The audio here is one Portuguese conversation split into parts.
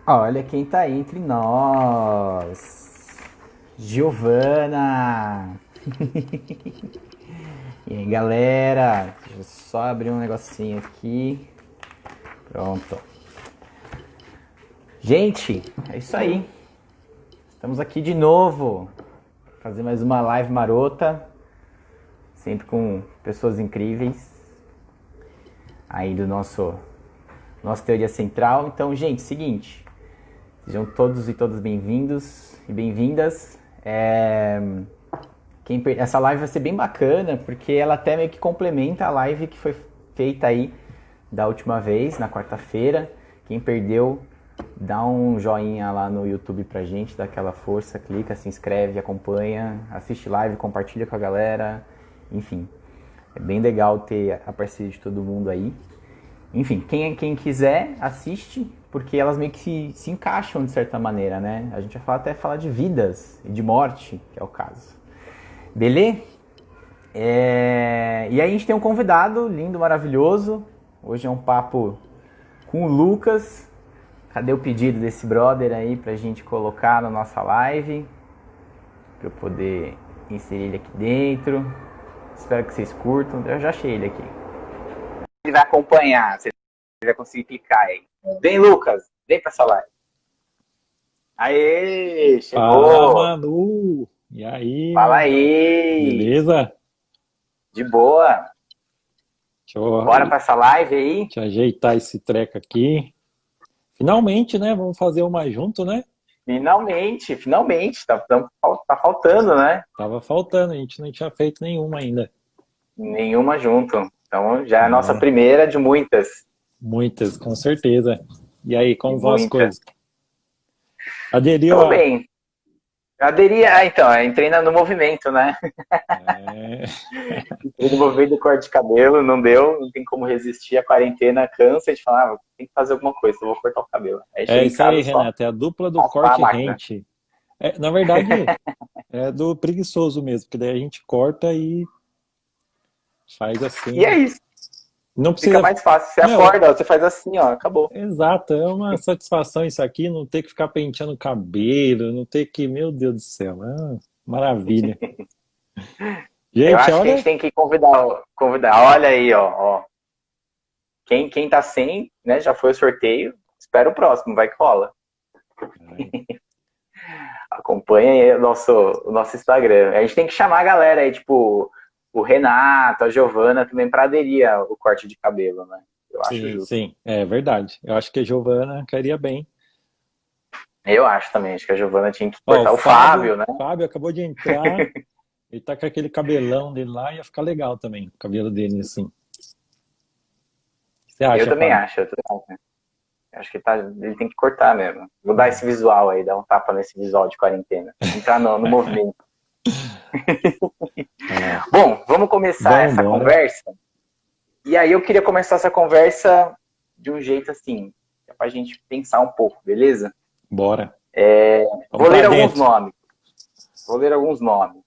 Olha quem tá aí entre nós. Giovana. E aí, galera? Deixa eu só abrir um negocinho aqui. Pronto. Gente, é isso aí. Estamos aqui de novo. Fazer mais uma live marota. Sempre com pessoas incríveis. Aí do nossa teoria central. Então, gente, seguinte. Sejam todos e todas bem-vindos e bem-vindas. Essa live vai ser bem bacana, porque ela até meio que complementa a live que foi feita aí da última vez, na quarta-feira. Quem perdeu, dá um joinha lá no YouTube pra gente, dá aquela força, clica, se inscreve, acompanha, assiste live, compartilha com a galera. Enfim, é bem legal ter a parceria de todo mundo aí. Enfim, quem quiser, assiste, porque elas meio que se encaixam de certa maneira, né? A gente vai até falar de vidas e de morte, que é o caso. Beleza? E aí a gente tem um convidado lindo, maravilhoso. Hoje é um papo com o Lucas. Cadê o pedido desse brother aí pra gente colocar na nossa live? Pra eu poder inserir ele aqui dentro. Espero que vocês curtam. Eu já achei ele aqui. Ele vai acompanhar, você vai conseguir clicar aí. Vem, Lucas, vem pra essa live. Aê, Fala, chegou. Manu! E aí, meu Fala amigão? aí. Beleza? De boa. Deixa eu, Bora pra essa live aí? deixa eu ajeitar esse treco aqui. Finalmente, né? Vamos fazer uma junto, né? Finalmente. Tá faltando, né? Tava faltando, a gente não tinha feito nenhuma ainda. Nenhuma junto. Então já é a nossa É, primeira de muitas. muitas, com certeza. E aí, De como vão as muitas. coisas? Aderiu Tô a. bem. Eu aderi, então, eu entrei no movimento, né? É, Entrei no movimento do corte de cabelo, não deu, não tem como resistir, a quarentena cansa de falar, tem que fazer alguma coisa, eu vou cortar o cabelo. Aí é chega em isso aí, casa só Renato. É a dupla do raspar a corte máquina. rente. Na verdade, é do preguiçoso mesmo, porque daí a gente corta e faz E assim. é isso, Não fica precisa. mais fácil. Você Meu, acorda, você faz assim, ó, acabou. exato, é uma satisfação isso aqui, não ter que ficar penteando o cabelo, não ter que, meu Deus do céu, maravilha. Eu Gente, acho que a gente olha, tem que convidar. Olha aí, ó. Quem tá sem, né, já foi o sorteio. Espera o próximo, vai que rola. Acompanha aí o nosso Instagram. A gente tem que chamar a galera aí, tipo, o Renato, a Giovana também pra aderir ao corte de cabelo, né? Eu acho sim, justo. sim, é verdade. Eu acho que a Giovana cairia bem. Eu acho também, acho que a Giovana tinha que Ó, o cortar. O Fábio, Fábio, né? Fábio acabou de entrar, ele tá com aquele cabelão dele lá, ia ficar legal também, o cabelo dele assim. O que você Eu acha, também Fábio? acho. Acho que ele tem que cortar mesmo. Mudar esse visual aí, dar um tapa nesse visual de quarentena. Entrar no movimento. É, Bom, vamos começar vamos essa embora, conversa. E aí eu queria começar essa conversa de um jeito assim, que é pra gente pensar um pouco, beleza? bora. Vamos Vou pra ler alguns dentro. nomes. Vou ler alguns nomes.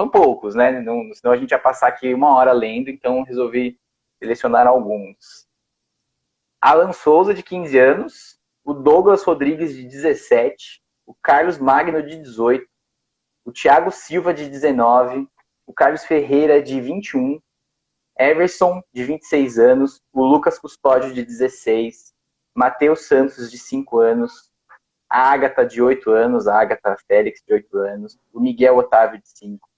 São poucos, né? Não, senão a gente ia passar aqui uma hora lendo, então resolvi selecionar alguns. Alan Souza, de 15 anos, o Douglas Rodrigues, de 17, o Carlos Magno, de 18, o Thiago Silva, de 19, o Carlos Ferreira, de 21, Everson, de 26 anos, o Lucas Custódio, de 16, Matheus Santos, de 5 anos, a Agatha, de 8 anos, a Agatha Félix, de 8 anos, o Miguel Otávio, de 5,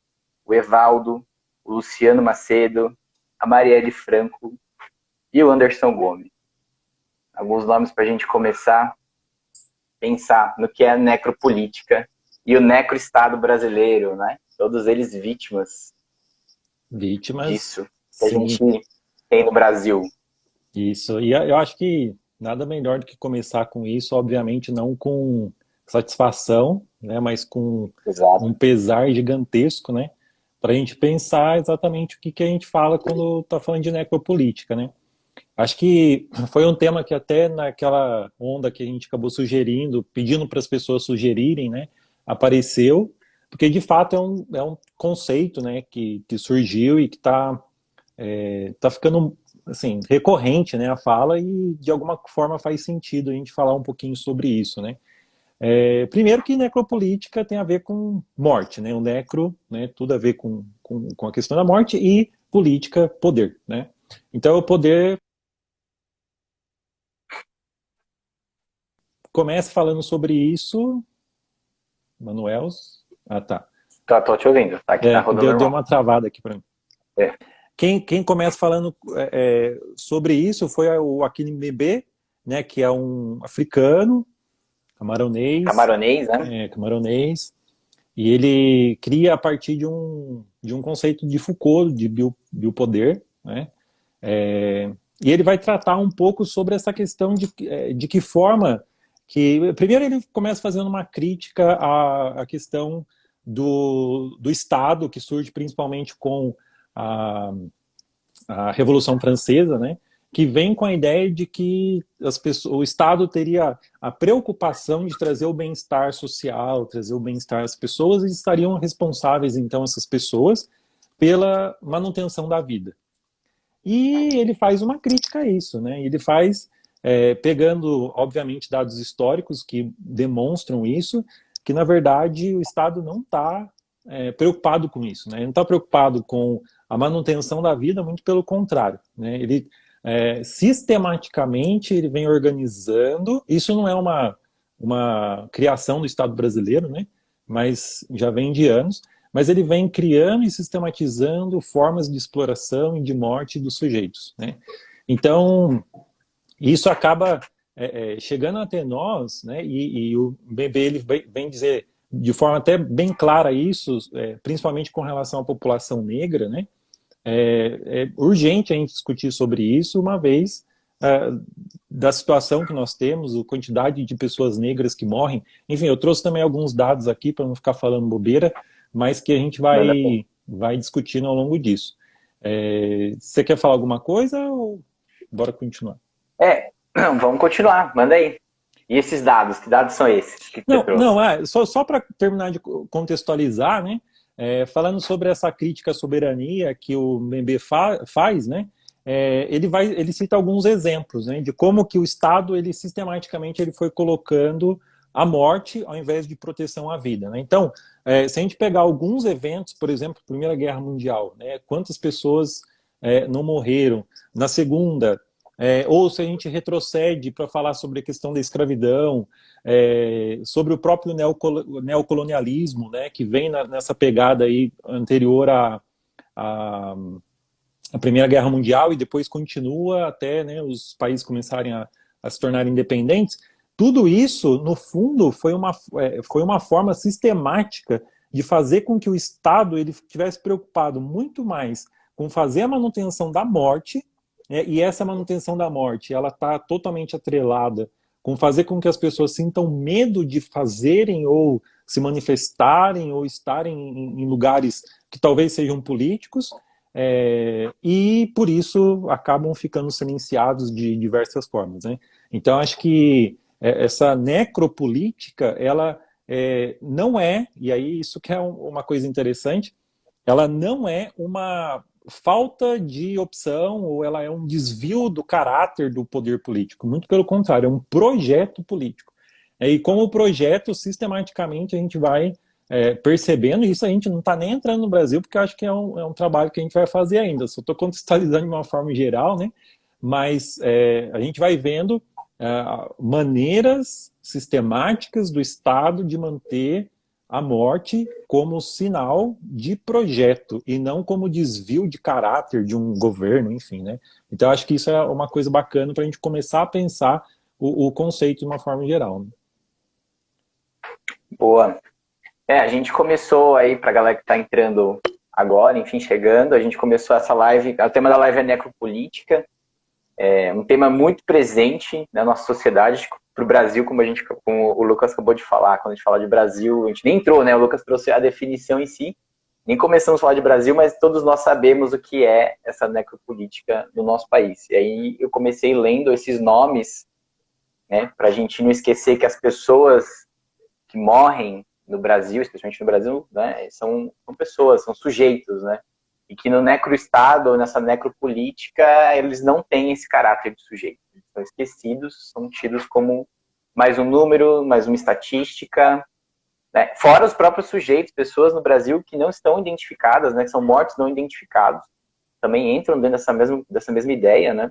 o Evaldo, o Luciano Macedo, a Marielle Franco e o Anderson Gomes. Alguns nomes para a gente começar a pensar no que é a necropolítica e o necroestado brasileiro, né? Todos eles vítimas Vítimas, disso que a gente sim. tem no Brasil. Isso, e eu acho que nada melhor do que começar com isso, obviamente não com satisfação, né, mas com Exato. um pesar gigantesco, né, para a gente pensar exatamente o que que a gente fala quando está falando de necropolítica, né. Acho que foi um tema que até naquela onda que a gente acabou sugerindo, pedindo para as pessoas sugerirem, né, apareceu, porque de fato é um conceito, né, que surgiu e que está tá ficando assim, recorrente, né, a fala, e de alguma forma faz sentido a gente falar um pouquinho sobre isso, né. Primeiro que necropolítica tem a ver com morte, né, o necro, né, tudo a ver com a questão da morte, e política, poder, né. Então o poder começa falando sobre isso, Manuel, tá. Tô te ouvindo, tá? Aqui tá rodando Deu normal. uma travada aqui para mim. É. Quem começa falando sobre isso foi o Akin Mbembe, né, que é um africano, Camaronês, né? camaronês, e ele cria a partir de um conceito de Foucault, de biopoder, né, e ele vai tratar um pouco sobre essa questão de que forma que... Primeiro ele começa fazendo uma crítica à questão do Estado, que surge principalmente com a Revolução Francesa, né, que vem com a ideia de que o Estado teria a preocupação de trazer o bem-estar social, trazer o bem-estar às pessoas, e estariam responsáveis, então, essas pessoas, pela manutenção da vida. E ele faz uma crítica a isso, né? Ele faz, pegando, obviamente, dados históricos que demonstram isso, que, na verdade, o Estado não está preocupado com isso, né? Ele não está preocupado com a manutenção da vida, muito pelo contrário, né? Ele, sistematicamente, ele vem organizando, isso não é uma criação do Estado brasileiro, né? Mas já vem de anos, mas ele vem criando e sistematizando formas de exploração e de morte dos sujeitos, né? Então, isso acaba chegando até nós, né? E o Mbembe ele vem dizer de forma até bem clara isso, principalmente com relação à população negra, né? É urgente a gente discutir sobre isso, uma vez da situação que nós temos, a quantidade de pessoas negras que morrem. Enfim, eu trouxe também alguns dados aqui para não ficar falando bobeira, mas que a gente vai discutindo ao longo disso. Você quer falar alguma coisa ou bora continuar? Vamos continuar, manda aí. E esses dados, que dados são esses que você trouxe? Só para terminar de contextualizar, né? Falando sobre essa crítica à soberania que o Mbembe faz, né? Ele cita alguns exemplos, né, de como que o Estado, ele sistematicamente ele foi colocando a morte ao invés de proteção à vida, né? Então, se a gente pegar alguns eventos, por exemplo, Primeira Guerra Mundial, né, quantas pessoas não morreram? Na Segunda, ou se a gente retrocede para falar sobre a questão da escravidão, sobre o próprio neocolonialismo, né, que vem nessa pegada aí anterior à Primeira Guerra Mundial e depois continua até, né, os países começarem a se tornarem independentes. Tudo isso, no fundo, foi uma forma sistemática de fazer com que o Estado ele tivesse preocupado muito mais com fazer a manutenção da morte, e essa manutenção da morte ela está totalmente atrelada com fazer com que as pessoas sintam medo de fazerem ou se manifestarem ou estarem em lugares que talvez sejam políticos, e por isso acabam ficando silenciados de diversas formas, né? Então acho que essa necropolítica ela não e aí isso que é uma coisa interessante, ela não é uma falta de opção ou ela é um desvio do caráter do poder político, muito pelo contrário, é um projeto político. E como projeto, sistematicamente a gente vai percebendo, e isso a gente não está nem entrando no Brasil, porque eu acho que é um trabalho que a gente vai fazer ainda, só estou contextualizando de uma forma geral, né? Mas a gente vai vendo maneiras sistemáticas do Estado de manter a morte como sinal de projeto e não como desvio de caráter de um governo, enfim, né? Então acho que isso é uma coisa bacana para a gente começar a pensar o conceito de uma forma geral, né? Boa. A gente começou aí, pra galera que tá entrando agora, enfim, chegando, a gente começou essa live, o tema da live é necropolítica, um tema muito presente na nossa sociedade, pro Brasil, como o Lucas acabou de falar, quando a gente fala de Brasil, a gente nem entrou, né, o Lucas trouxe a definição em si, nem começamos a falar de Brasil, mas todos nós sabemos o que é essa necropolítica no nosso país. E aí eu comecei lendo esses nomes, né, pra gente não esquecer que as pessoas que morrem no Brasil, especialmente no Brasil, né, são pessoas, são sujeitos, né? e que no necroestado, ou nessa necropolítica, eles não têm esse caráter de sujeito. Eles são esquecidos, são tidos como mais um número, mais uma estatística, né? Fora os próprios sujeitos, pessoas no Brasil que não estão identificadas, né, que são mortos não identificados, também entram dentro dessa mesma ideia, né?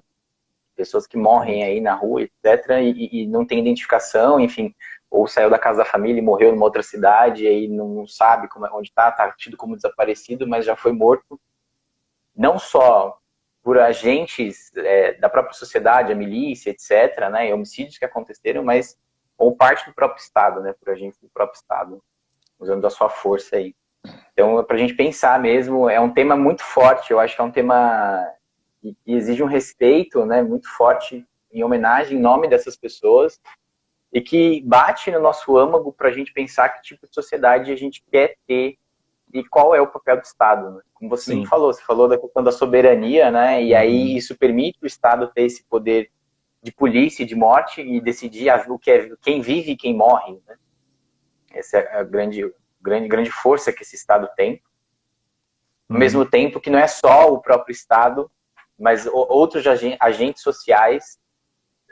Pessoas que morrem aí na rua, etc., e não tem identificação, enfim, ou saiu da casa da família e morreu numa outra cidade, e aí não sabe onde está tido como desaparecido, mas já foi morto, não só por agentes da própria sociedade, a milícia, etc., né, e homicídios que aconteceram, mas ou parte do próprio Estado, né, por agentes do próprio Estado, usando a sua força aí. Então, para a gente pensar mesmo, é um tema muito forte, eu acho que é um tema que exige um respeito, né, muito forte, em homenagem, em nome dessas pessoas, e que bate no nosso âmago para a gente pensar que tipo de sociedade a gente quer ter e qual é o papel do Estado. Né? Como você me falou, você falou da questão da soberania, né, e aí isso permite o Estado ter esse poder de polícia e de morte e decidir o que é, quem vive e quem morre. Né? Essa é a grande força que esse Estado tem. Ao mesmo tempo que não é só o próprio Estado, mas outros agentes sociais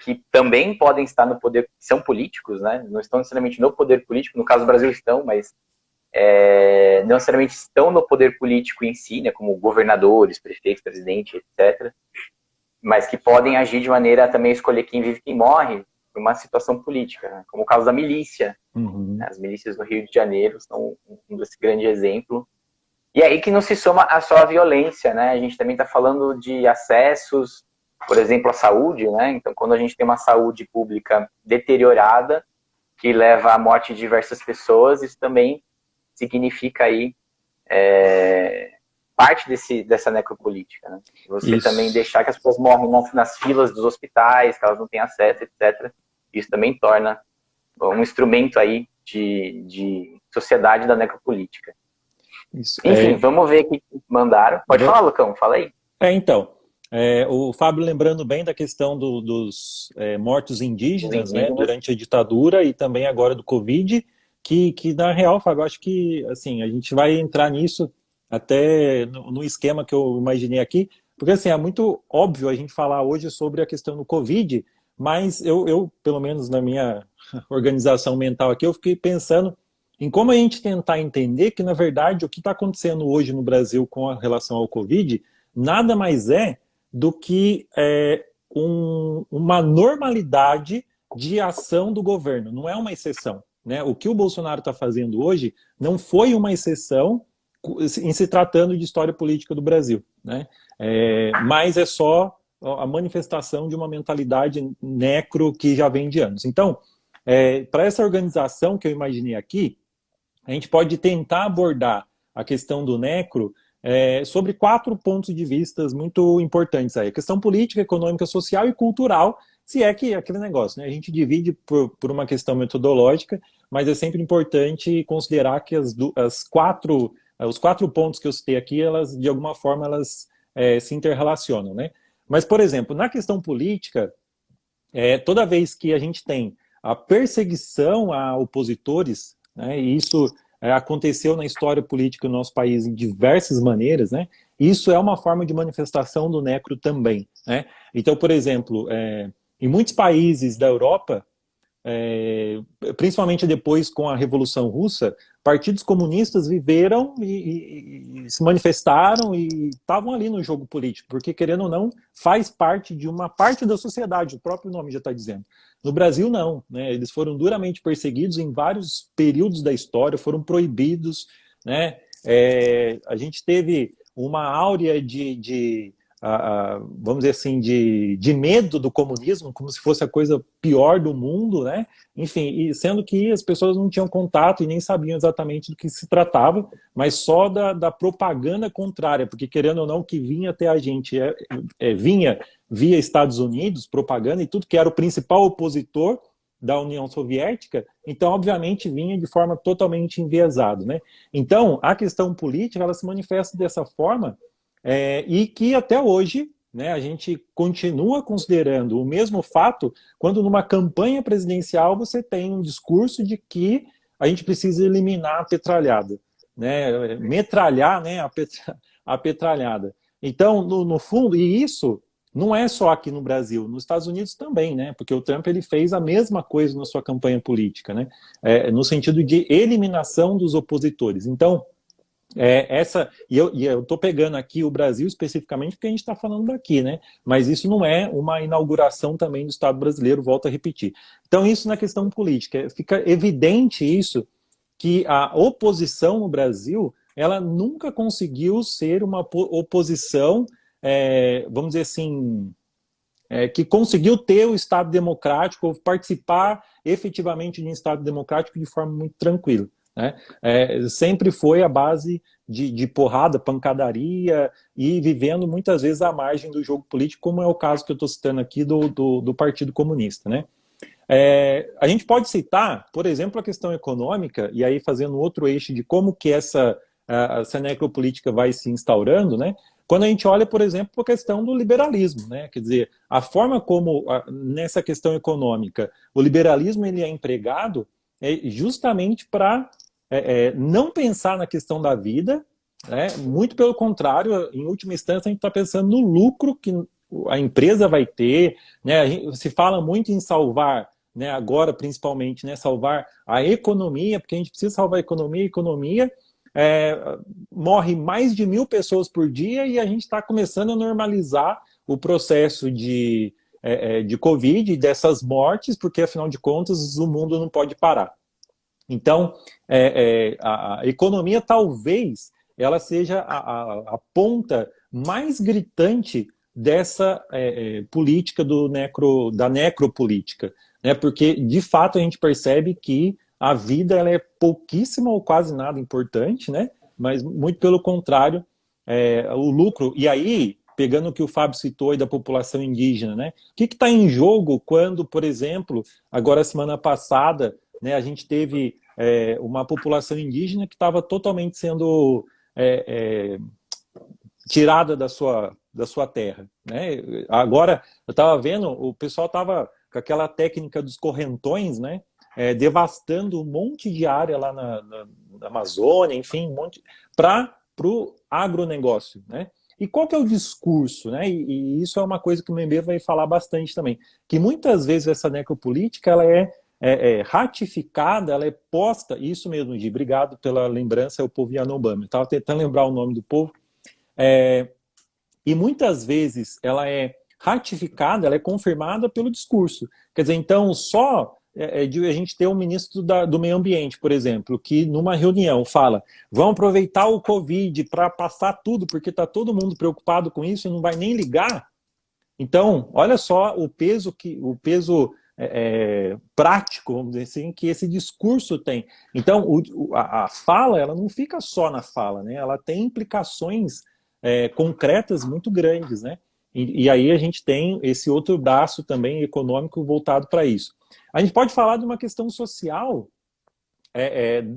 que também podem estar no poder, são políticos, né? Não estão necessariamente no poder político, no caso do Brasil estão, mas não necessariamente estão no poder político em si, né? Como governadores, prefeitos, presidente, etc. Mas que podem agir de maneira a também escolher quem vive e quem morre por uma situação política, né? Como o caso da milícia. As milícias no Rio de Janeiro são desse grande exemplo. E aí que não se soma só a violência, né? A gente também está falando de acessos, por exemplo, à saúde, né? Então, quando a gente tem uma saúde pública deteriorada, que leva à morte de diversas pessoas, isso também significa aí parte dessa necropolítica, né? Você também deixar que as pessoas morram nas filas dos hospitais, que elas não têm acesso, etc. Isso também torna um instrumento aí de sociedade da necropolítica. Isso. Enfim, vamos ver o que mandaram. Pode falar, Lucão, fala aí. Então, o Fábio lembrando bem da questão dos mortos indígenas, né, durante a ditadura e também agora do Covid, que na real, Fábio, acho que assim, a gente vai entrar nisso até no esquema que eu imaginei aqui, porque assim, é muito óbvio a gente falar hoje sobre a questão do Covid, mas eu pelo menos na minha organização mental aqui, eu fiquei pensando em como a gente tentar entender que, na verdade, o que está acontecendo hoje no Brasil com a relação ao Covid nada mais é do que uma normalidade de ação do governo, não é uma exceção. Né? O que o Bolsonaro está fazendo hoje não foi uma exceção em se tratando de história política do Brasil. Né? Mas é só a manifestação de uma mentalidade necro que já vem de anos. Então, para essa organização que eu imaginei aqui, a gente pode tentar abordar a questão do necro sobre 4 pontos de vista muito importantes aí. A questão política, econômica, social e cultural, se é que aquele negócio, né? A gente divide por uma questão metodológica, mas é sempre importante considerar que os 4 pontos que eu citei aqui, elas, de alguma forma, elas se interrelacionam, né? Mas, por exemplo, na questão política, toda vez que a gente tem a perseguição a opositores, né, e isso aconteceu na história política do nosso país em diversas maneiras, né, isso é uma forma de manifestação do necro também. Né? Então, por exemplo, em muitos países da Europa, principalmente depois com a Revolução Russa, partidos comunistas viveram e se manifestaram e estavam ali no jogo político, porque, querendo ou não, faz parte de uma parte da sociedade, o próprio nome já está dizendo. No Brasil, não. Né? Eles foram duramente perseguidos em vários períodos da história, foram proibidos. Né? A gente teve uma áurea vamos dizer assim, de medo do comunismo, como se fosse a coisa pior do mundo, né? Enfim, e sendo que as pessoas não tinham contato e nem sabiam exatamente do que se tratava, mas só da propaganda contrária, porque querendo ou não, o que vinha até a gente vinha via Estados Unidos, propaganda e tudo que era o principal opositor da União Soviética, então obviamente vinha de forma totalmente enviesada, né? Então, a questão política, ela se manifesta dessa forma, e que até hoje, né, a gente continua considerando o mesmo fato quando numa campanha presidencial você tem um discurso de que a gente precisa eliminar a petralhada. Né? Metralhar, né, a petralhada. Então, no fundo, e isso não é só aqui no Brasil, nos Estados Unidos também, né? Porque o Trump ele fez a mesma coisa na sua campanha política, né? No sentido de eliminação dos opositores. Então, e eu estou pegando aqui o Brasil especificamente porque a gente está falando daqui, né? Mas isso não é uma inauguração também do Estado brasileiro, volto a repetir. Então, isso na questão política. Fica evidente isso, que a oposição no Brasil, ela nunca conseguiu ser uma oposição, vamos dizer assim, que conseguiu ter o Estado democrático, ou participar efetivamente de um Estado democrático de forma muito tranquila. Né? Sempre foi a base de porrada, pancadaria e vivendo muitas vezes à margem do jogo político, como é o caso que eu estou citando aqui do Partido Comunista. Né? A gente pode citar, por exemplo, a questão econômica, e aí fazendo outro eixo de como que essa necropolítica vai se instaurando, né? Quando a gente olha, por exemplo, a questão do liberalismo, né? Quer dizer, a forma como, nessa questão econômica, o liberalismo ele é empregado justamente para não pensar na questão da vida, né? Muito pelo contrário, em última instância, a gente está pensando no lucro que a empresa vai ter, né? Se fala muito em salvar, né, agora principalmente, né, salvar a economia, porque a gente precisa salvar a economia morre mais de 1.000 pessoas por dia e a gente está começando a normalizar o processo de Covid, dessas mortes, porque afinal de contas o mundo não pode parar. Então, a economia talvez ela seja a ponta mais gritante dessa política da necropolítica, né? Porque de fato a gente percebe que a vida ela é pouquíssima ou quase nada importante, né? Mas muito pelo contrário, o lucro. E aí, pegando o que o Fábio citou aí da população indígena, né? O que está em jogo quando, por exemplo, agora semana passada, né, a gente teve uma população indígena que estava totalmente sendo tirada da sua terra, né? Agora, eu estava vendo, o pessoal estava com aquela técnica dos correntões, né? Devastando um monte de área lá na Amazônia, enfim, para o agronegócio, né? E qual que é o discurso, né? E isso é uma coisa que o Mbembe vai falar bastante também, que muitas vezes essa necropolítica ela é ratificada, ela é posta, isso mesmo, Gi, obrigado pela lembrança, é o povo Yanomami, eu estava tentando lembrar o nome do povo, e muitas vezes ela é ratificada, ela é confirmada pelo discurso. Quer dizer, então, só de a gente ter um ministro do meio ambiente, por exemplo, que numa reunião fala, vamos aproveitar o Covid para passar tudo, porque está todo mundo preocupado com isso e não vai nem ligar. Então, olha só o peso prático, vamos dizer assim, que esse discurso tem. Então, a fala, ela não fica só na fala, né? Ela tem implicações concretas muito grandes, né? E aí a gente tem esse outro braço também econômico voltado para isso. A gente pode falar de uma questão social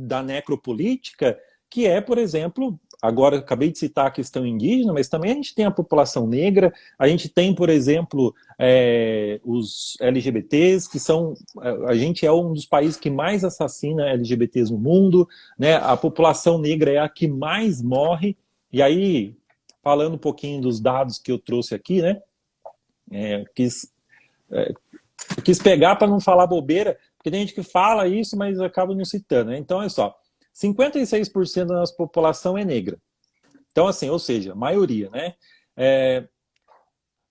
da necropolítica, que por exemplo, agora acabei de citar a questão indígena, mas também a gente tem a população negra, a gente tem, por exemplo, os LGBTs, que são... A gente é um dos países que mais assassina LGBTs no mundo, né? A população negra é a que mais morre, e aí, falando um pouquinho dos dados que eu trouxe aqui, né? Quis pegar para não falar bobeira, porque tem gente que fala isso, mas acaba não citando, né? Então, é só, 56% da nossa população é negra. Então, assim, ou seja, maioria, né?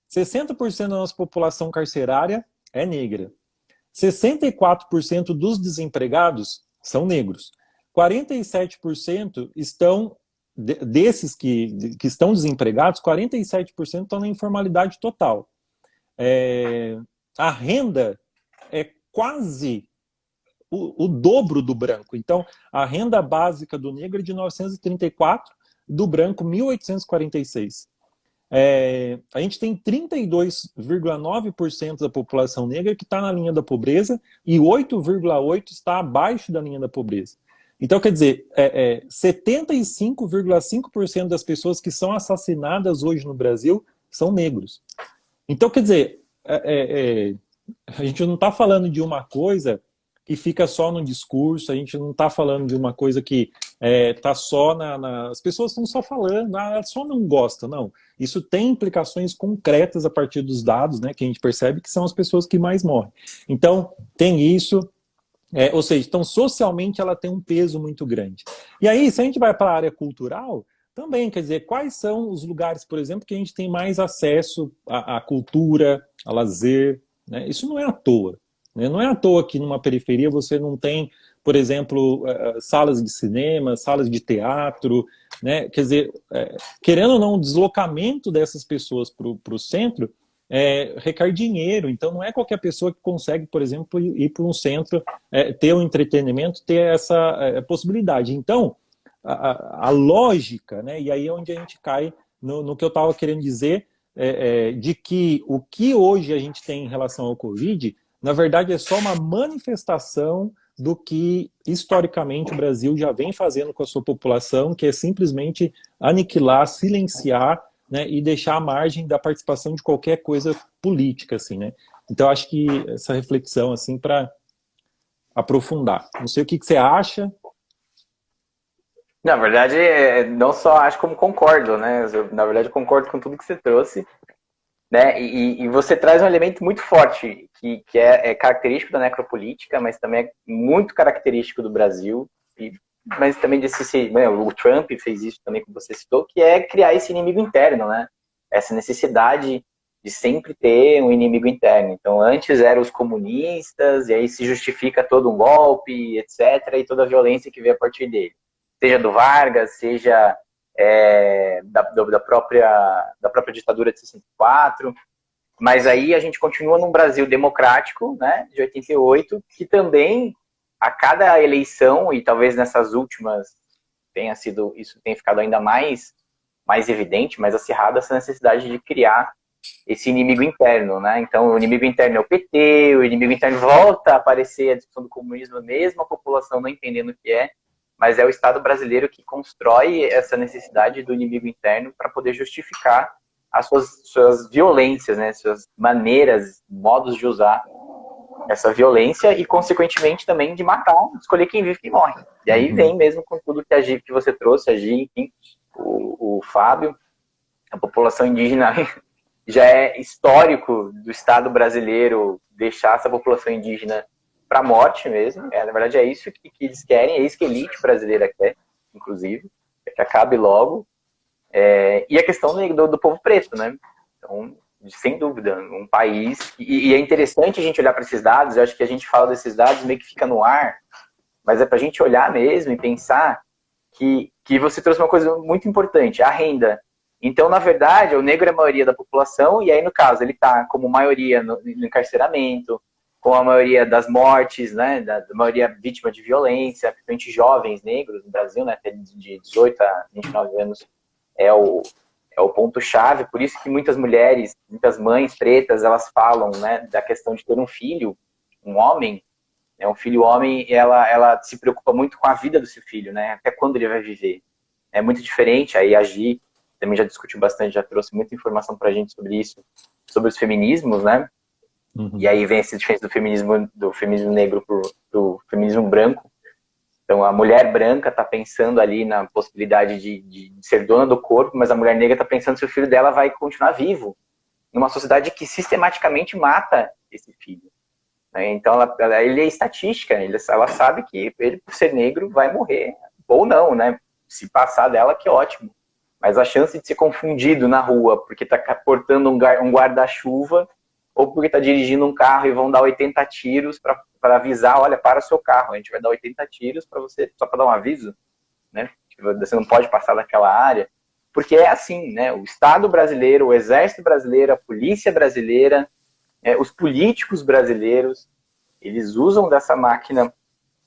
60% da nossa população carcerária é negra. 64% dos desempregados são negros. 47% desses que estão desempregados, 47% estão na informalidade total. A renda é quase o dobro do branco. Então, a renda básica do negro é de 934, do branco 1846. A gente tem 32,9% da população negra que está na linha da pobreza e 8,8% está abaixo da linha da pobreza. Então, quer dizer, 75,5% das pessoas que são assassinadas hoje no Brasil são negros. Então, quer dizer, a gente não está falando de uma coisa que fica só no discurso, a gente não está falando de uma coisa que está só as pessoas estão só falando, só não gostam, não. Isso tem implicações concretas a partir dos dados, né, que a gente percebe que são as pessoas que mais morrem. Então, tem isso, ou seja, então socialmente ela tem um peso muito grande. E aí, se a gente vai para a área cultural, também, quer dizer, quais são os lugares, por exemplo, que a gente tem mais acesso à cultura, a lazer, né? Isso não é à toa. Não é à toa que numa periferia você não tem, por exemplo, salas de cinema, salas de teatro, né? Quer dizer, querendo ou não, o deslocamento dessas pessoas para o centro requer dinheiro. Então não é qualquer pessoa que consegue, por exemplo, ir para um centro, ter um entretenimento, ter essa possibilidade. Então, a lógica, né? E aí é onde a gente cai no que eu estava querendo dizer, de que o que hoje a gente tem em relação ao Covid, na verdade, é só uma manifestação do que, historicamente, o Brasil já vem fazendo com a sua população, que é simplesmente aniquilar, silenciar, né, e deixar à margem da participação de qualquer coisa política, assim, né? Então, acho que essa reflexão, assim, para aprofundar. Não sei o que você acha. Na verdade, não só acho como concordo, né? Na verdade, concordo com tudo que você trouxe. Né? E você traz um elemento muito forte, que é característico da necropolítica, mas também é muito característico do Brasil, mas também o Trump fez isso também, como você citou, que é criar esse inimigo interno, né? Essa necessidade de sempre ter um inimigo interno. Então, antes eram os comunistas, e aí se justifica todo um golpe, etc., e toda a violência que veio a partir dele. Seja do Vargas, seja da própria ditadura de 64, mas aí a gente continua num Brasil democrático, né, de 88, que também, a cada eleição, e talvez nessas últimas isso tenha ficado ainda mais evidente, mais acirrado, essa necessidade de criar esse inimigo interno, né? Então, o inimigo interno é o PT, o inimigo interno volta a aparecer a discussão do comunismo, mesmo a população não entendendo o que é, mas é o Estado brasileiro que constrói essa necessidade do inimigo interno para poder justificar as suas violências, né, suas maneiras, modos de usar essa violência e, consequentemente, também de matar, escolher quem vive e quem morre. E aí vem mesmo com tudo que você trouxe, a Gi, enfim, o Fábio, a população indígena já é histórico do Estado brasileiro deixar essa população indígena para a morte mesmo. Na verdade, é isso que eles querem, é isso que a elite brasileira quer, inclusive, que acabe logo. E a questão do povo preto, né? Então, sem dúvida, um país... E é interessante a gente olhar para esses dados, eu acho que a gente fala desses dados meio que fica no ar, mas é para a gente olhar mesmo e pensar que você trouxe uma coisa muito importante, a renda. Então, na verdade, o negro é a maioria da população, e aí, no caso, ele está como maioria no encarceramento, com a maioria das mortes, né, da maioria vítima de violência, principalmente jovens negros no Brasil, né, até de 18 a 29 anos, é o ponto-chave. Por isso que muitas mulheres, muitas mães pretas, elas falam, né, da questão de ter um filho, um homem, um filho homem, e ela se preocupa muito com a vida do seu filho, né, até quando ele vai viver. É muito diferente. Aí a Gi também já discutiu bastante, já trouxe muita informação pra gente sobre isso, sobre os feminismos, né? Uhum. E aí vem essa diferença do feminismo negro pro feminismo branco. Então, a mulher branca está pensando ali na possibilidade de ser dona do corpo, mas a mulher negra está pensando se o filho dela vai continuar vivo, numa sociedade que sistematicamente mata esse filho. Então, ele é estatística, ela sabe que ele, por ser negro, vai morrer, ou não, né? Se passar dela, que ótimo. Mas a chance de ser confundido na rua porque está portando um guarda-chuva, ou porque está dirigindo um carro e vão dar 80 tiros para avisar, olha, para o seu carro, a gente vai dar 80 tiros para você, só para dar um aviso, né? Você não pode passar daquela área. Porque é assim, né? O Estado brasileiro, o Exército brasileiro, a polícia brasileira, os políticos brasileiros, eles usam dessa máquina,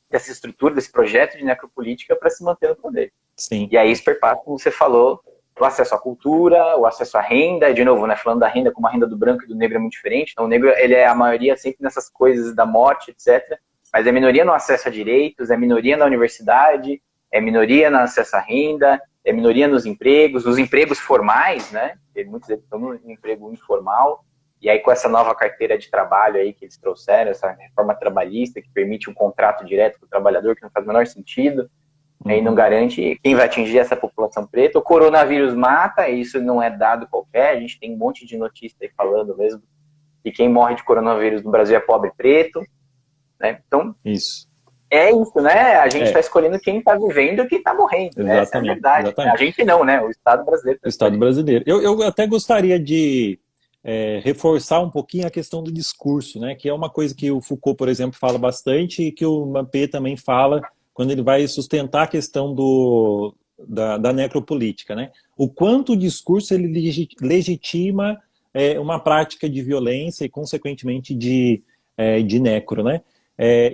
dessa estrutura, desse projeto de necropolítica para se manter no poder. Sim. E aí isso perpassa, como você falou, o acesso à cultura, o acesso à renda, de novo, né, falando da renda, como a renda do branco e do negro é muito diferente. Então o negro, ele é a maioria sempre nessas coisas da morte, etc. Mas é minoria no acesso a direitos, é minoria na universidade, é minoria no acesso à renda, é minoria nos empregos formais, né? Muitos deles estão no emprego informal. E aí, com essa nova carteira de trabalho aí que eles trouxeram, essa reforma trabalhista que permite um contrato direto com o trabalhador, que não faz o menor sentido, aí não garante quem vai atingir essa população preta. O coronavírus mata, isso não é dado qualquer, a gente tem um monte de notícia aí falando mesmo que quem morre de coronavírus no Brasil é pobre preto, né? Então, isso. É isso, né? A gente está escolhendo quem está vivendo e quem está morrendo. Exatamente, essa é a verdade. Exatamente. A gente não, né? O Estado brasileiro. O Estado brasileiro. Eu até gostaria de reforçar um pouquinho a questão do discurso, né? Que é uma coisa que o Foucault, por exemplo, fala bastante e que o Mampé também fala quando ele vai sustentar a questão da necropolítica, né? O quanto o discurso ele legitima uma prática de violência e, consequentemente, de necro, né?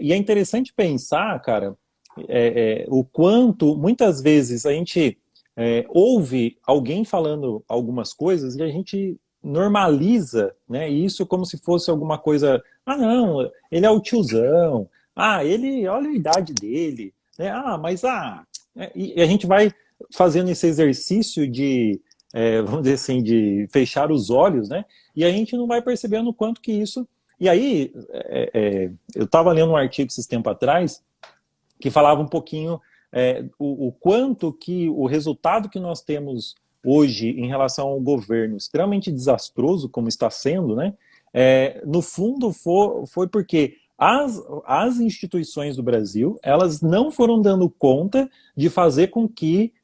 E é interessante pensar, cara, o quanto, muitas vezes, a gente ouve alguém falando algumas coisas e a gente normaliza, né, isso como se fosse alguma coisa, não, ele é o tiozão, ele, olha a idade dele, né, e a gente vai fazendo esse exercício de, vamos dizer assim, de fechar os olhos, né, e a gente não vai percebendo o quanto que isso. E aí, eu estava lendo um artigo esses tempos atrás que falava um pouquinho o quanto que o resultado que nós temos hoje em relação ao governo extremamente desastroso, como está sendo, né? No fundo foi porque as instituições do Brasil, elas não foram dando conta de fazer com que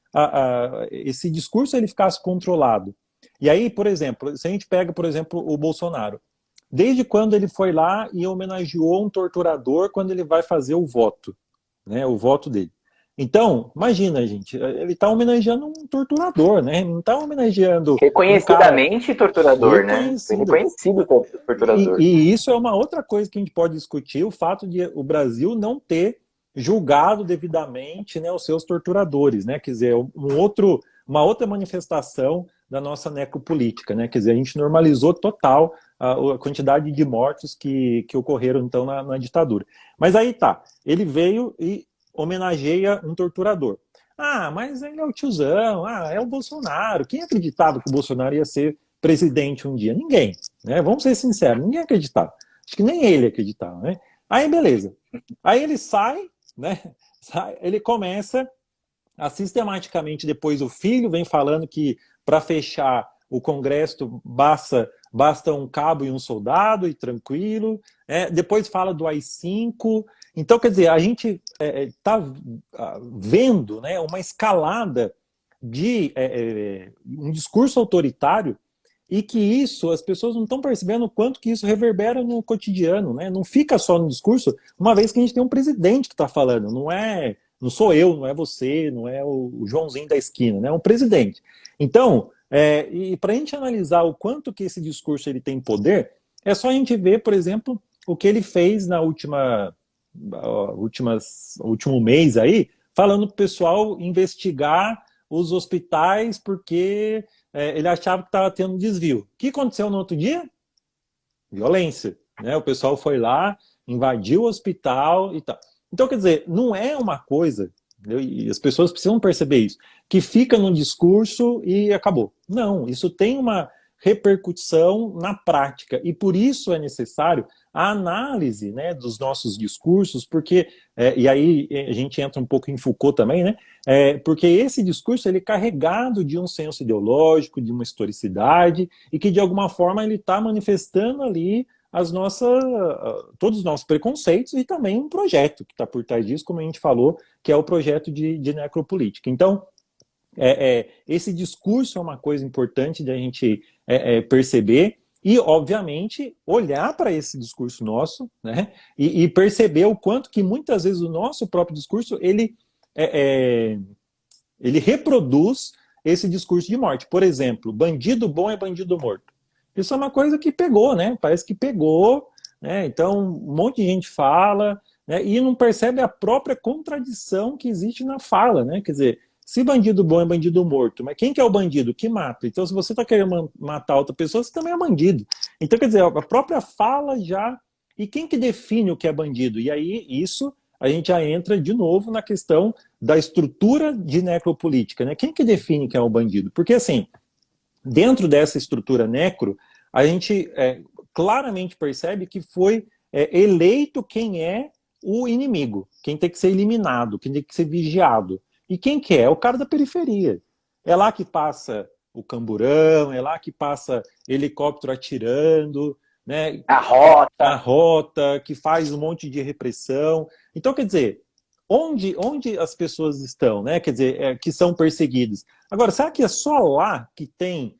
esse discurso ele ficasse controlado. E aí, por exemplo, se a gente pega, por exemplo, o Bolsonaro, desde quando ele foi lá e homenageou um torturador quando ele vai fazer o voto, né, o voto dele. Então, imagina, gente, ele está homenageando um torturador, né? Não está homenageando reconhecidamente torturador, né? Reconhecido torturador. E isso é uma outra coisa que a gente pode discutir, o fato de o Brasil não ter julgado devidamente, né, os seus torturadores, né? Quer dizer, uma outra manifestação da nossa necropolítica, né? Quer dizer, a gente normalizou total a quantidade de mortos que ocorreram, então, na ditadura. Mas aí tá, ele veio e homenageia um torturador. Mas ele é o tiozão, é o Bolsonaro. Quem acreditava que o Bolsonaro ia ser presidente um dia? Ninguém, né? Vamos ser sinceros, ninguém acreditava. Acho que nem ele acreditava, né? Aí, beleza. Aí ele sai, né? Ele começa a sistematicamente, depois o filho vem falando que para fechar o Congresso basta um cabo e um soldado e tranquilo. Depois fala do AI-5. Então, quer dizer, a gente está vendo, né, uma escalada de um discurso autoritário e que isso, as pessoas não estão percebendo o quanto que isso reverbera no cotidiano, né? Não fica só no discurso, uma vez que a gente tem um presidente que está falando, não sou eu, não é você, não é o Joãozinho da esquina, né? É um presidente. Então, e para a gente analisar o quanto que esse discurso ele tem poder, é só a gente ver, por exemplo, o que ele fez na último mês aí, falando para o pessoal investigar os hospitais porque ele achava que estava tendo desvio. O que aconteceu no outro dia? Violência, né? O pessoal foi lá, invadiu o hospital e tal. Então, quer dizer, não é uma coisa, e as pessoas precisam perceber isso, que fica no discurso e acabou. Não, isso tem uma repercussão na prática, e por isso é necessário a análise, né, dos nossos discursos, porque, e aí a gente entra um pouco em Foucault também, né, porque esse discurso ele é carregado de um senso ideológico, de uma historicidade, e que de alguma forma ele está manifestando ali todos os nossos preconceitos e também um projeto que está por trás disso, como a gente falou, que é o projeto de necropolítica. Então, esse discurso é uma coisa importante de a gente perceber e, obviamente, olhar para esse discurso nosso, né, e perceber o quanto que muitas vezes o nosso próprio discurso ele reproduz esse discurso de morte. Por exemplo, bandido bom é bandido morto. Isso é uma coisa que pegou, né? Parece que pegou, né? Então, um monte de gente fala, né? E não percebe a própria contradição que existe na fala, né? Quer dizer, se bandido bom é bandido morto, mas quem que é o bandido? Que mata. Então, se você está querendo matar outra pessoa, você também é bandido. Então, quer dizer, a própria fala já... E quem que define o que é bandido? E aí, isso, a gente já entra de novo na questão da estrutura de necropolítica, né? Quem que define quem é o bandido? Porque, assim... Dentro dessa estrutura necro, a gente claramente percebe que foi eleito quem é o inimigo, quem tem que ser eliminado, quem tem que ser vigiado. E quem que é? É o cara da periferia. É lá que passa o camburão, é lá que passa helicóptero atirando, né? A A rota. rota, que faz um monte de repressão. Então, quer dizer, onde as pessoas estão, né? Quer dizer, que são perseguidas. Agora, será que é só lá que tem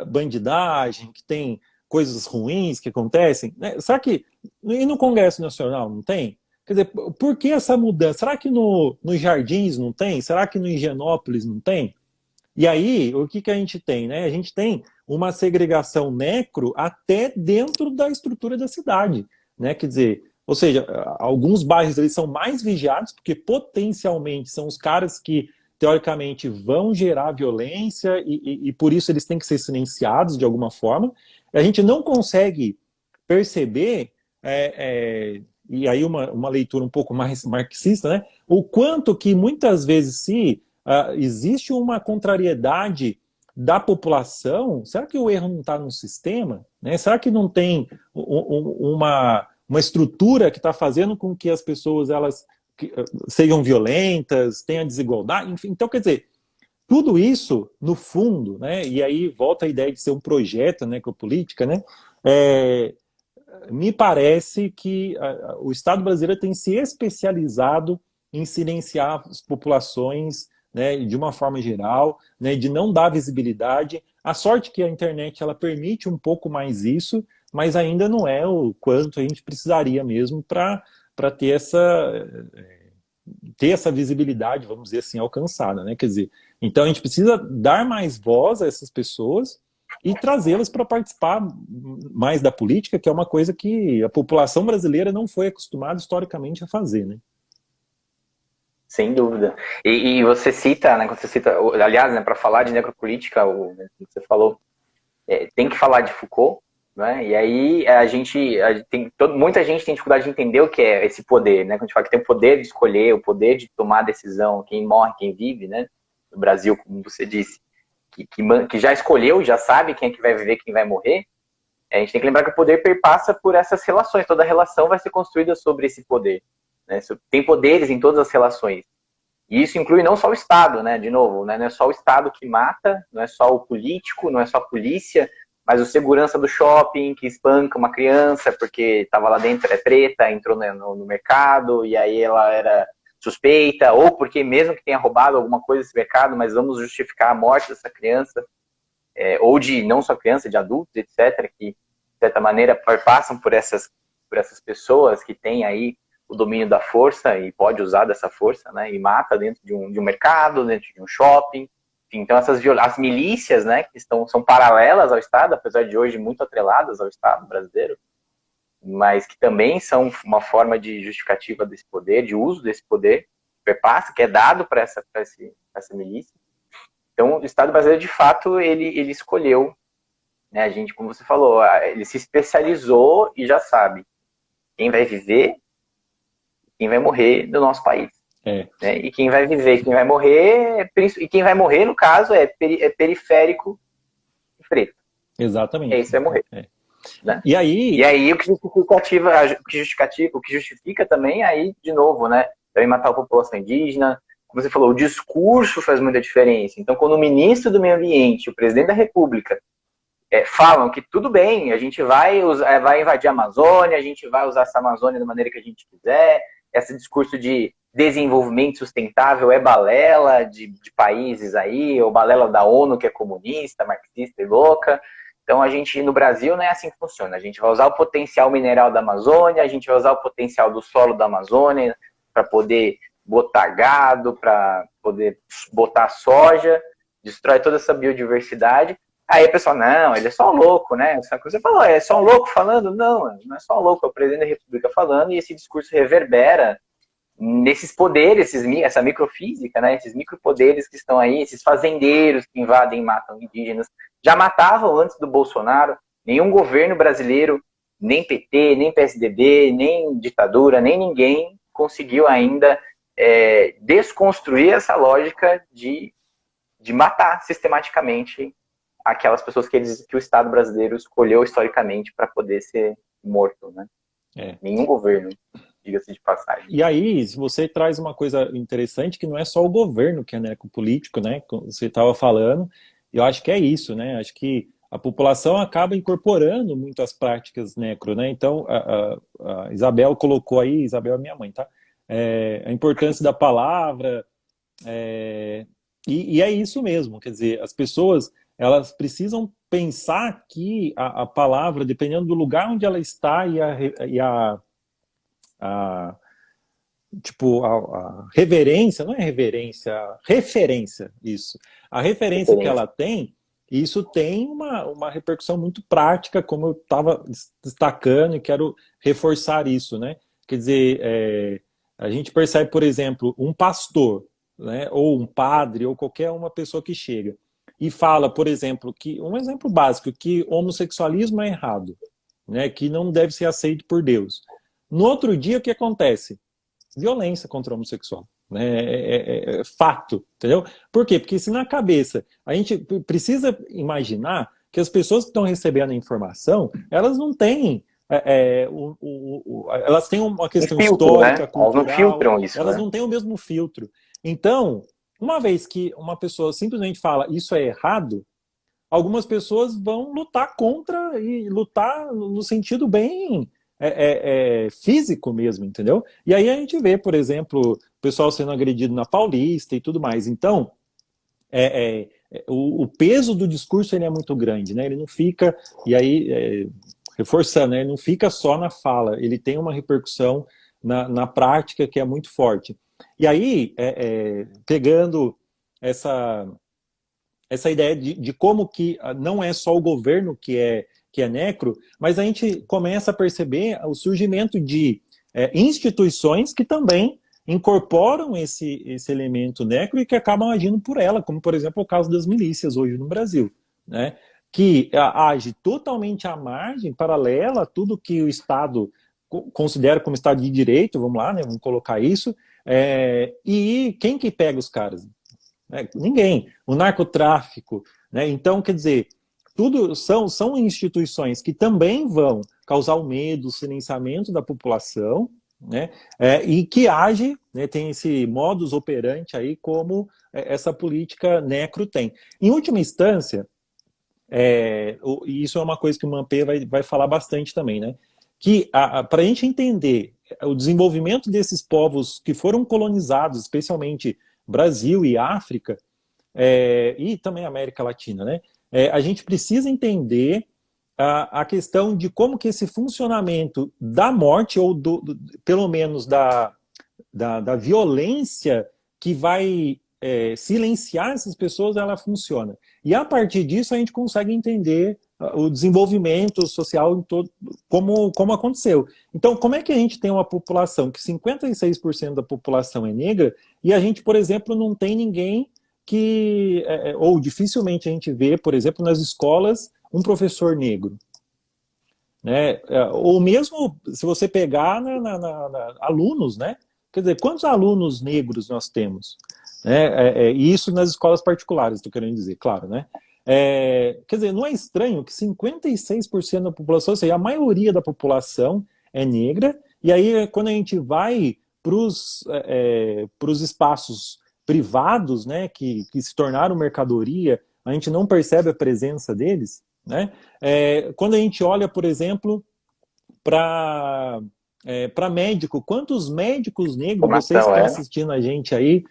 bandidagem, que tem coisas ruins que acontecem? Né? Será que e no Congresso Nacional não tem? Quer dizer, por que essa mudança? Será que nos Jardins não tem? Será que no Higienópolis não tem? E aí, o que a gente tem? Né? A gente tem uma segregação necro até dentro da estrutura da cidade. Né? Quer dizer, ou seja, alguns bairros eles são mais vigiados, porque potencialmente são os caras que, teoricamente, vão gerar violência e por isso eles têm que ser silenciados de alguma forma. A gente não consegue perceber, e aí uma leitura um pouco mais marxista, né? O quanto que muitas vezes existe uma contrariedade da população. Será que o erro não está no sistema? Né? Será que não tem uma estrutura que está fazendo com que as pessoas sejam violentas, tenham desigualdade? Enfim, então, quer dizer, tudo isso, no fundo, né, e aí volta a ideia de ser um projeto, né, necropolítica, né, me parece que o Estado brasileiro tem se especializado em silenciar as populações, né, de uma forma geral, né, de não dar visibilidade. A sorte que a internet ela permite um pouco mais isso, mas ainda não é o quanto a gente precisaria mesmo para ter essa visibilidade, vamos dizer assim, alcançada, né? Quer dizer, então a gente precisa dar mais voz a essas pessoas e trazê-las para participar mais da política, que é uma coisa que a população brasileira não foi acostumada historicamente a fazer, né? Sem dúvida. E você cita, né, quando você cita, aliás, né, para falar de necropolítica, você falou, tem que falar de Foucault, né? E aí muita gente tem dificuldade de entender o que é esse poder, né? Quando a gente fala que tem o poder de escolher, o poder de tomar decisão, quem morre, quem vive, né? No Brasil, como você disse, que já escolheu, já sabe quem é que vai viver, quem vai morrer. A gente tem que lembrar que o poder perpassa por essas relações. Toda relação vai ser construída sobre esse poder. Né? Tem poderes em todas as relações. E isso inclui não só o Estado, né? De novo, né? Não é só o Estado que mata, não é só o político, não é só a polícia, mas o segurança do shopping que espanca uma criança porque estava lá dentro, é preta, entrou no mercado e aí ela era suspeita, ou porque mesmo que tenha roubado alguma coisa desse mercado, mas vamos justificar a morte dessa criança, ou de não só criança, de adultos, etc., que de certa maneira passam por essas pessoas que têm aí o domínio da força e pode usar dessa força, né, e mata dentro de um mercado, dentro de um shopping. Então as milícias, né, que são paralelas ao Estado, apesar de hoje muito atreladas ao Estado brasileiro, mas que também são uma forma de justificativa desse poder, de uso desse poder, que é dado para essa milícia. Então o Estado brasileiro, de fato, ele escolheu, né, a gente, como você falou, ele se especializou e já sabe quem vai viver, quem vai morrer do nosso país. Né? E quem vai viver, quem vai morrer, e quem vai morrer, no caso, é periférico e preto. Exatamente. Esse vai morrer. Né? E aí o que justifica também, aí, de novo, né? Também matar a população indígena. Como você falou, o discurso faz muita diferença. Então, quando o ministro do Meio Ambiente, o presidente da República, falam que tudo bem, a gente vai invadir a Amazônia, a gente vai usar essa Amazônia da maneira que a gente quiser, esse discurso de desenvolvimento sustentável é balela de países aí, ou balela da ONU, que é comunista, marxista e louca. Então, a gente, no Brasil, não é assim que funciona. A gente vai usar o potencial mineral da Amazônia, a gente vai usar o potencial do solo da Amazônia para poder botar gado, para poder botar soja, destrói toda essa biodiversidade. Aí a pessoa, não, ele é só um louco, né? Você falou, é só um louco falando? Não, não é só um louco, é o presidente da República falando, e esse discurso reverbera nesses poderes, essa microfísica, né? Esses micropoderes que estão aí, esses fazendeiros que invadem e matam indígenas, já matavam antes do Bolsonaro. Nenhum governo brasileiro, nem PT, nem PSDB, nem ditadura, nem ninguém conseguiu ainda desconstruir essa lógica de matar sistematicamente aquelas pessoas que o Estado brasileiro escolheu historicamente para poder ser morto, né? Nenhum governo, diga-se de passagem. E aí, se você traz uma coisa interessante, que não é só o governo que é necropolítico, né? Você estava falando, eu acho que é isso, né? Acho que a população acaba incorporando muitas práticas necro, né? Então, a Isabel colocou aí, Isabel é minha mãe, tá? A importância da palavra, e é isso mesmo, quer dizer, as pessoas, elas precisam pensar que a palavra, dependendo do lugar onde ela está a tipo, a reverência, não é reverência, referência, isso. A referência que ela tem, isso tem uma repercussão muito prática, como eu estava destacando e quero reforçar isso, né? Quer dizer, a gente percebe, por exemplo, um pastor, né, ou um padre, ou qualquer uma pessoa que chega e fala, por exemplo, que um exemplo básico, que homossexualismo é errado, né, que não deve ser aceito por Deus. No outro dia, o que acontece? Violência contra o homossexual. Né? É fato, entendeu? Por quê? Porque se na cabeça a gente precisa imaginar que as pessoas que estão recebendo a informação, elas não têm elas têm uma questão filtro, histórica, né? Elas não cultural, filtram isso, elas né? não têm o mesmo filtro. Então, uma vez que uma pessoa simplesmente fala isso é errado, algumas pessoas vão lutar contra e lutar no sentido bem físico mesmo, entendeu? E aí a gente vê, por exemplo, o pessoal sendo agredido na Paulista e tudo mais. Então, o peso do discurso ele é muito grande, né? Ele não fica, e aí, reforçando, né? Ele não fica só na fala, ele tem uma repercussão na prática que é muito forte. E aí, pegando essa ideia de como que não é só o governo que é necro, mas a gente começa a perceber o surgimento de instituições que também incorporam esse elemento necro e que acabam agindo por ela, como, por exemplo, o caso das milícias hoje no Brasil, né? Que age totalmente à margem, paralela a tudo que o Estado considera como Estado de Direito, vamos lá, né? Vamos colocar isso, e quem que pega os caras? Ninguém. O narcotráfico, né? Então, quer dizer, tudo são instituições que também vão causar o medo, o silenciamento da população, né? E que age, né? Tem esse modus operandi aí como essa política necro tem. Em última instância, e isso é uma coisa que o Mampê vai falar bastante também, né? Que para a gente entender o desenvolvimento desses povos que foram colonizados, especialmente Brasil e África, e também América Latina, né? A gente precisa entender a questão de como que esse funcionamento da morte, ou pelo menos da violência que vai silenciar essas pessoas, ela funciona. E a partir disso a gente consegue entender o desenvolvimento social em todo, como aconteceu. Então, como é que a gente tem uma população que 56% da população é negra e a gente, por exemplo, não tem ninguém que, ou dificilmente a gente vê, por exemplo, nas escolas, um professor negro? Né? Ou mesmo se você pegar alunos, né? Quer dizer, quantos alunos negros nós temos? E isso nas escolas particulares, estou querendo dizer, claro, né? Quer dizer, não é estranho que 56% da população, ou seja, a maioria da população é negra, e aí quando a gente vai para os espaços privados, né, que se tornaram mercadoria, a gente não percebe a presença deles, né? Quando a gente olha, por exemplo, para médico, quantos médicos negros, vocês que estão assistindo a gente aí,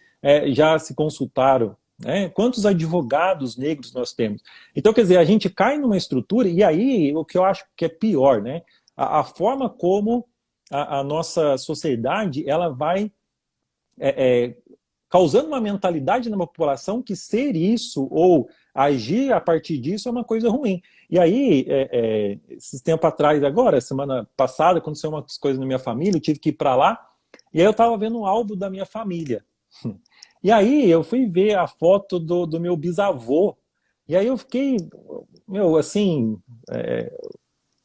já se consultaram? Né? Quantos advogados negros nós temos? Então, quer dizer, a gente cai numa estrutura, e aí o que eu acho que é pior, né? A forma como a nossa sociedade ela vai causando uma mentalidade na população que ser isso ou agir a partir disso é uma coisa ruim. E aí, esses tempos atrás, agora, semana passada, aconteceu umas coisas na minha família, eu tive que ir para lá, e aí eu estava vendo um álbum da minha família. E aí eu fui ver a foto do meu bisavô, e aí eu fiquei, assim,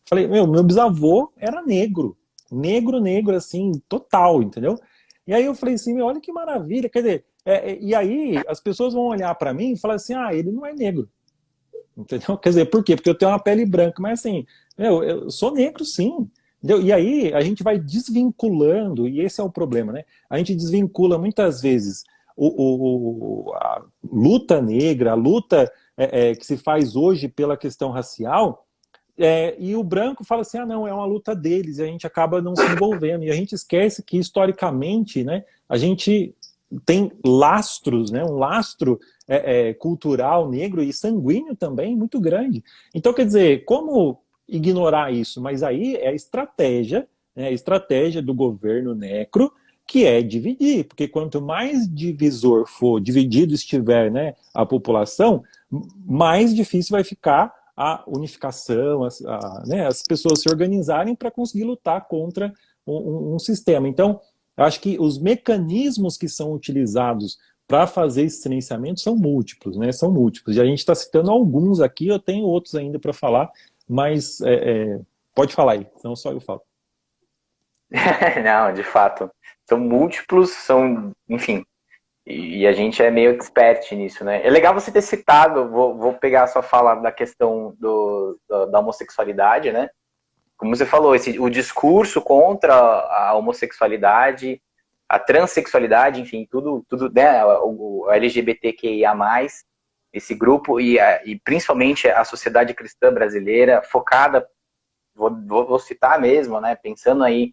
falei, meu bisavô era negro, negro, assim, total, entendeu? E aí eu falei assim, olha que maravilha, quer dizer, e aí as pessoas vão olhar para mim e falar assim, ele não é negro. Entendeu? Quer dizer, por quê? Porque eu tenho uma pele branca, mas assim, eu sou negro sim. Entendeu? E aí a gente vai desvinculando, e esse é o problema, né? A gente desvincula muitas vezes a luta negra, a luta que se faz hoje pela questão racial, e o branco fala assim, ah não, é uma luta deles, e a gente acaba não se envolvendo, e a gente esquece que historicamente, né, a gente tem lastros, né, um lastro cultural negro e sanguíneo também muito grande. Então, quer dizer, como ignorar isso? Mas aí é a estratégia, né, a estratégia do governo necro, que é dividir, porque quanto mais divisor for, dividido estiver, né, a população, mais difícil vai ficar a unificação, né, as pessoas se organizarem para conseguir lutar contra um sistema. Então, eu acho que os mecanismos que são utilizados para fazer esse silenciamento são múltiplos, né? São múltiplos. E a gente está citando alguns aqui, eu tenho outros ainda para falar, mas pode falar aí, senão só eu falo. Não, de fato. São múltiplos, enfim, e a gente é meio expert nisso, né? É legal você ter citado, vou pegar a sua fala da questão da homossexualidade, né? Como você falou, o discurso contra a homossexualidade, a transexualidade, enfim, tudo né, o LGBTQIA+, esse grupo, e principalmente a sociedade cristã brasileira, focada, vou citar mesmo, né, pensando aí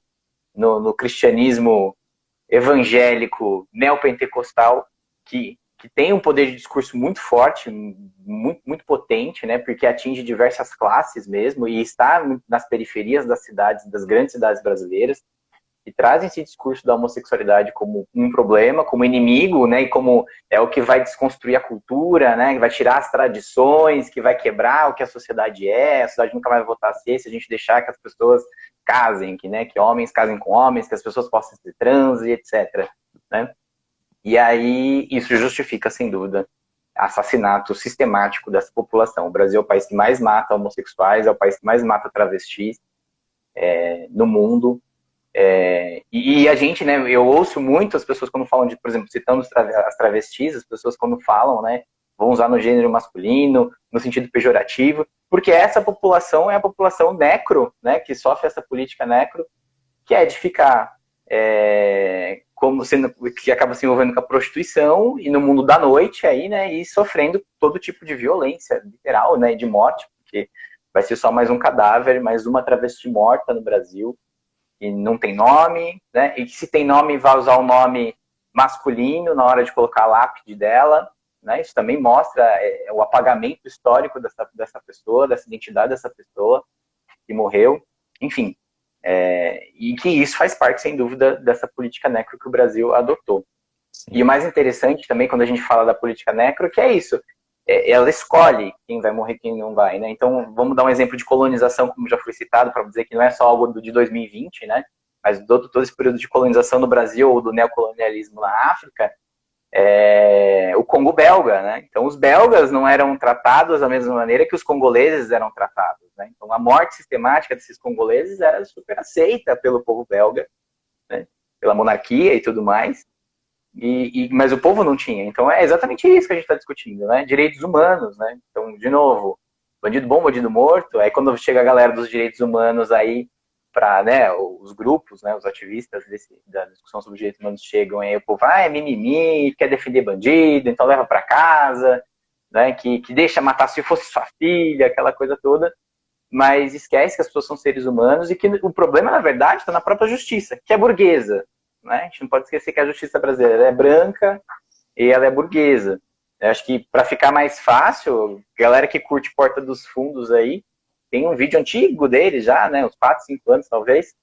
no cristianismo evangélico neopentecostal, que tem um poder de discurso muito forte, muito, muito potente, né, porque atinge diversas classes mesmo, e está nas periferias das cidades, das grandes cidades brasileiras, e trazem esse discurso da homossexualidade como um problema, como inimigo, né, e como é o que vai desconstruir a cultura, né, que vai tirar as tradições, que vai quebrar o que a sociedade é, a sociedade nunca vai voltar a ser se a gente deixar que as pessoas casem, que homens casem com homens, que as pessoas possam ser trans e etc, né? E aí isso justifica, sem dúvida, assassinato sistemático dessa população. O Brasil é o país que mais mata homossexuais, é o país que mais mata travestis no mundo. E a gente, né, eu ouço muito as pessoas quando falam de, por exemplo, citando as travestis, as pessoas quando falam, né, vão usar no gênero masculino, no sentido pejorativo, porque essa população é a população necro, né, que sofre essa política necro, que é de ficar que acaba se envolvendo com a prostituição e no mundo da noite aí, né, e sofrendo todo tipo de violência literal, né, de morte, porque vai ser só mais um cadáver, mais uma travesti morta no Brasil, e não tem nome, né, e que se tem nome vai usar o nome masculino na hora de colocar a lápide dela, né, isso também mostra o apagamento histórico dessa pessoa, dessa identidade dessa pessoa que morreu, enfim. E que isso faz parte, sem dúvida, dessa política necro que o Brasil adotou. Sim. E o mais interessante também, quando a gente fala da política necro, que é isso, ela escolhe quem vai morrer e quem não vai, né? Então, vamos dar um exemplo de colonização, como já foi citado, para dizer que não é só algo de 2020, né? Mas todo esse período de colonização no Brasil, ou do neocolonialismo na África, o Congo belga, né? Então, os belgas não eram tratados da mesma maneira que os congoleses eram tratados, né? Então, a morte sistemática desses congoleses era super aceita pelo povo belga, né? Pela monarquia e tudo mais, mas o povo não tinha. Então, é exatamente isso que a gente está discutindo, né? Direitos humanos, né? Então, de novo, bandido bom, bandido morto. Aí, quando chega a galera dos direitos humanos aí, para, né, os grupos, né, os ativistas da discussão sobre direitos humanos chegam aí, o povo, é mimimi, quer defender bandido, então leva para casa, né, que deixa matar se fosse sua filha, aquela coisa toda, mas esquece que as pessoas são seres humanos e que o problema, na verdade, está na própria justiça, que é burguesa, né? A gente não pode esquecer que a justiça brasileira é branca e ela é burguesa. Eu acho que, para ficar mais fácil, galera que curte Porta dos Fundos aí, tem um vídeo antigo deles já, né, uns 4, 5 anos talvez,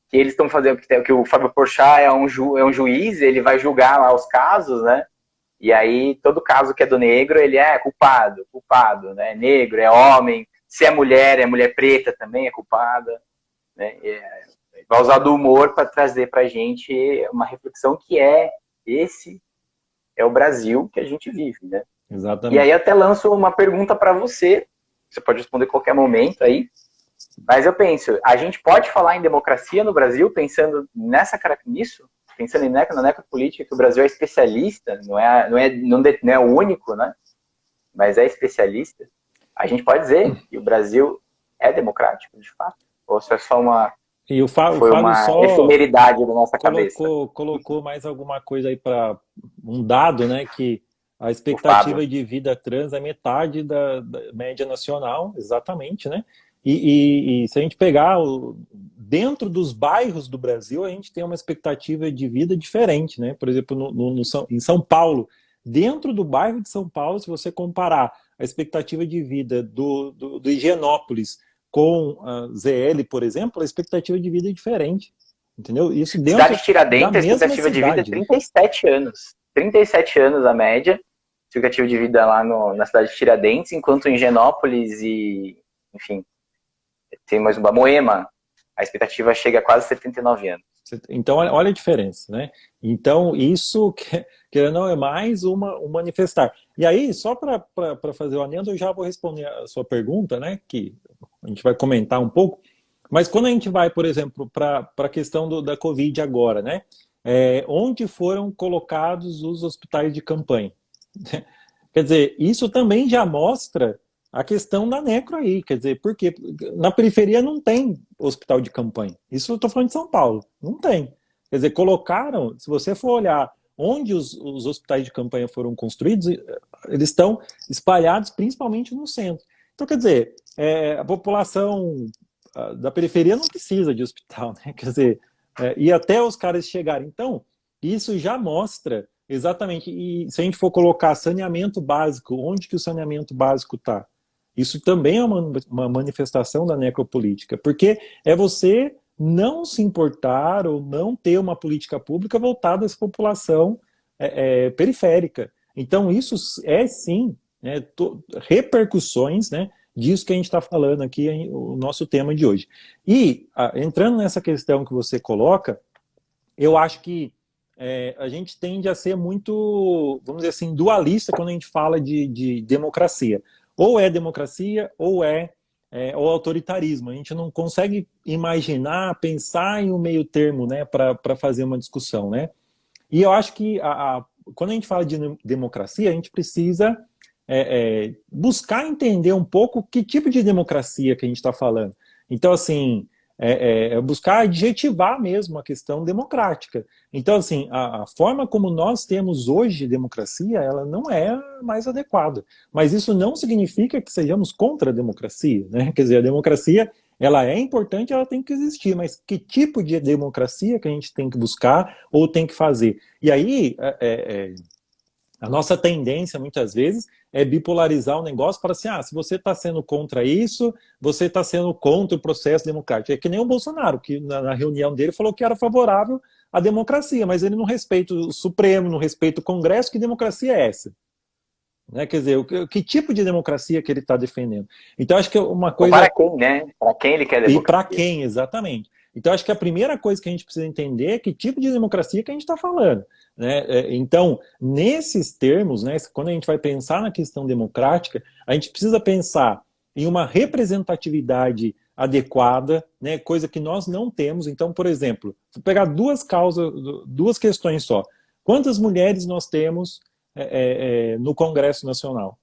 que eles estão fazendo, que o Fábio Porchat é um juiz, ele vai julgar lá os casos, né, e aí todo caso que é do negro, ele é culpado, né, negro, é homem, se é mulher preta também é culpada, né, vai usar do humor para trazer pra gente uma reflexão que esse é o Brasil que a gente vive, né. Exatamente. E aí até lanço uma pergunta para você pode responder a qualquer momento aí, mas eu penso, a gente pode falar em democracia no Brasil pensando nisso? Pensando na necropolítica, que o Brasil é especialista, não é o único, né? Mas é especialista. a gente pode dizer que o Brasil é democrático, de fato? Ou isso é só E foi Fábio uma só efemeridade da nossa cabeça? colocou mais alguma coisa aí para um dado, né? Que a O Fábio. expectativa de vida trans é metade da média nacional, exatamente, né? E se a gente pegar dentro dos bairros do Brasil, a gente tem uma expectativa de vida diferente, né? Por exemplo, em São Paulo, dentro do bairro de São Paulo, se você comparar a expectativa de vida do Higienópolis com a ZL, por exemplo, a expectativa de vida é diferente, entendeu? Isso Cidade dentro de da Tiradentes, a mesma expectativa de vida é cidade, né? 37 anos. 37 anos a média, expectativa de vida lá na cidade de Tiradentes, enquanto em Genópolis e, enfim, tem mais uma Moema, a expectativa chega a quase 79 anos. Então, olha a diferença, né? Então, isso, querendo ou não, é mais um manifestar. E aí, só para fazer o anendo, eu já vou responder a sua pergunta, né? Que a gente vai comentar um pouco. Mas quando a gente vai, por exemplo, para a questão da Covid agora, né? Onde foram colocados os hospitais de campanha? Quer dizer, isso também já mostra a questão da necro aí. Quer dizer, porque na periferia não tem hospital de campanha. Isso eu estou falando de São Paulo. Não tem. Quer dizer, colocaram, se você for olhar onde os hospitais de campanha foram construídos, eles estão espalhados principalmente no centro. Então, quer dizer, a população da periferia não precisa de hospital, né? Quer dizer, e até os caras chegarem. Então, isso já mostra exatamente. E se a gente for colocar saneamento básico, onde que o saneamento básico está? Isso também é uma manifestação da necropolítica, porque é você não se importar ou não ter uma política pública voltada a essa população periférica. Então, isso é sim, né, repercussões, né, disso que a gente está falando aqui, o nosso tema de hoje. E, entrando nessa questão que você coloca, eu acho que a gente tende a ser muito, vamos dizer assim, dualista quando a gente fala de democracia. Ou é democracia, ou autoritarismo. A gente não consegue imaginar, pensar em um meio termo, né, para fazer uma discussão, né? E eu acho que quando a gente fala de democracia, a gente precisa buscar entender um pouco que tipo de democracia que a gente está falando. Então, assim, buscar adjetivar mesmo a questão democrática. Então, assim, a forma como nós temos hoje democracia, ela não é mais adequada. Mas isso não significa que sejamos contra a democracia, né? Quer dizer, a democracia, ela é importante, ela tem que existir, mas que tipo de democracia que a gente tem que buscar ou tem que fazer? E aí, a nossa tendência, muitas vezes, é bipolarizar o negócio para assim, se você está sendo contra isso, você está sendo contra o processo democrático. É que nem o Bolsonaro, que na reunião dele falou que era favorável à democracia, mas ele não respeita o Supremo, não respeita o Congresso. Que democracia é essa? Né? Quer dizer, que tipo de democracia que ele está defendendo? Então, acho que uma Ou coisa... para quem, né? Para quem ele quer E para democracia. quem, exatamente. Então, acho que a primeira coisa que a gente precisa entender é que tipo de democracia que a gente está falando. Né? Então, nesses termos, né, quando a gente vai pensar na questão democrática, a gente precisa pensar em uma representatividade adequada, né, coisa que nós não temos. Então, por exemplo, vou pegar duas questões só. Quantas mulheres nós temos no Congresso Nacional?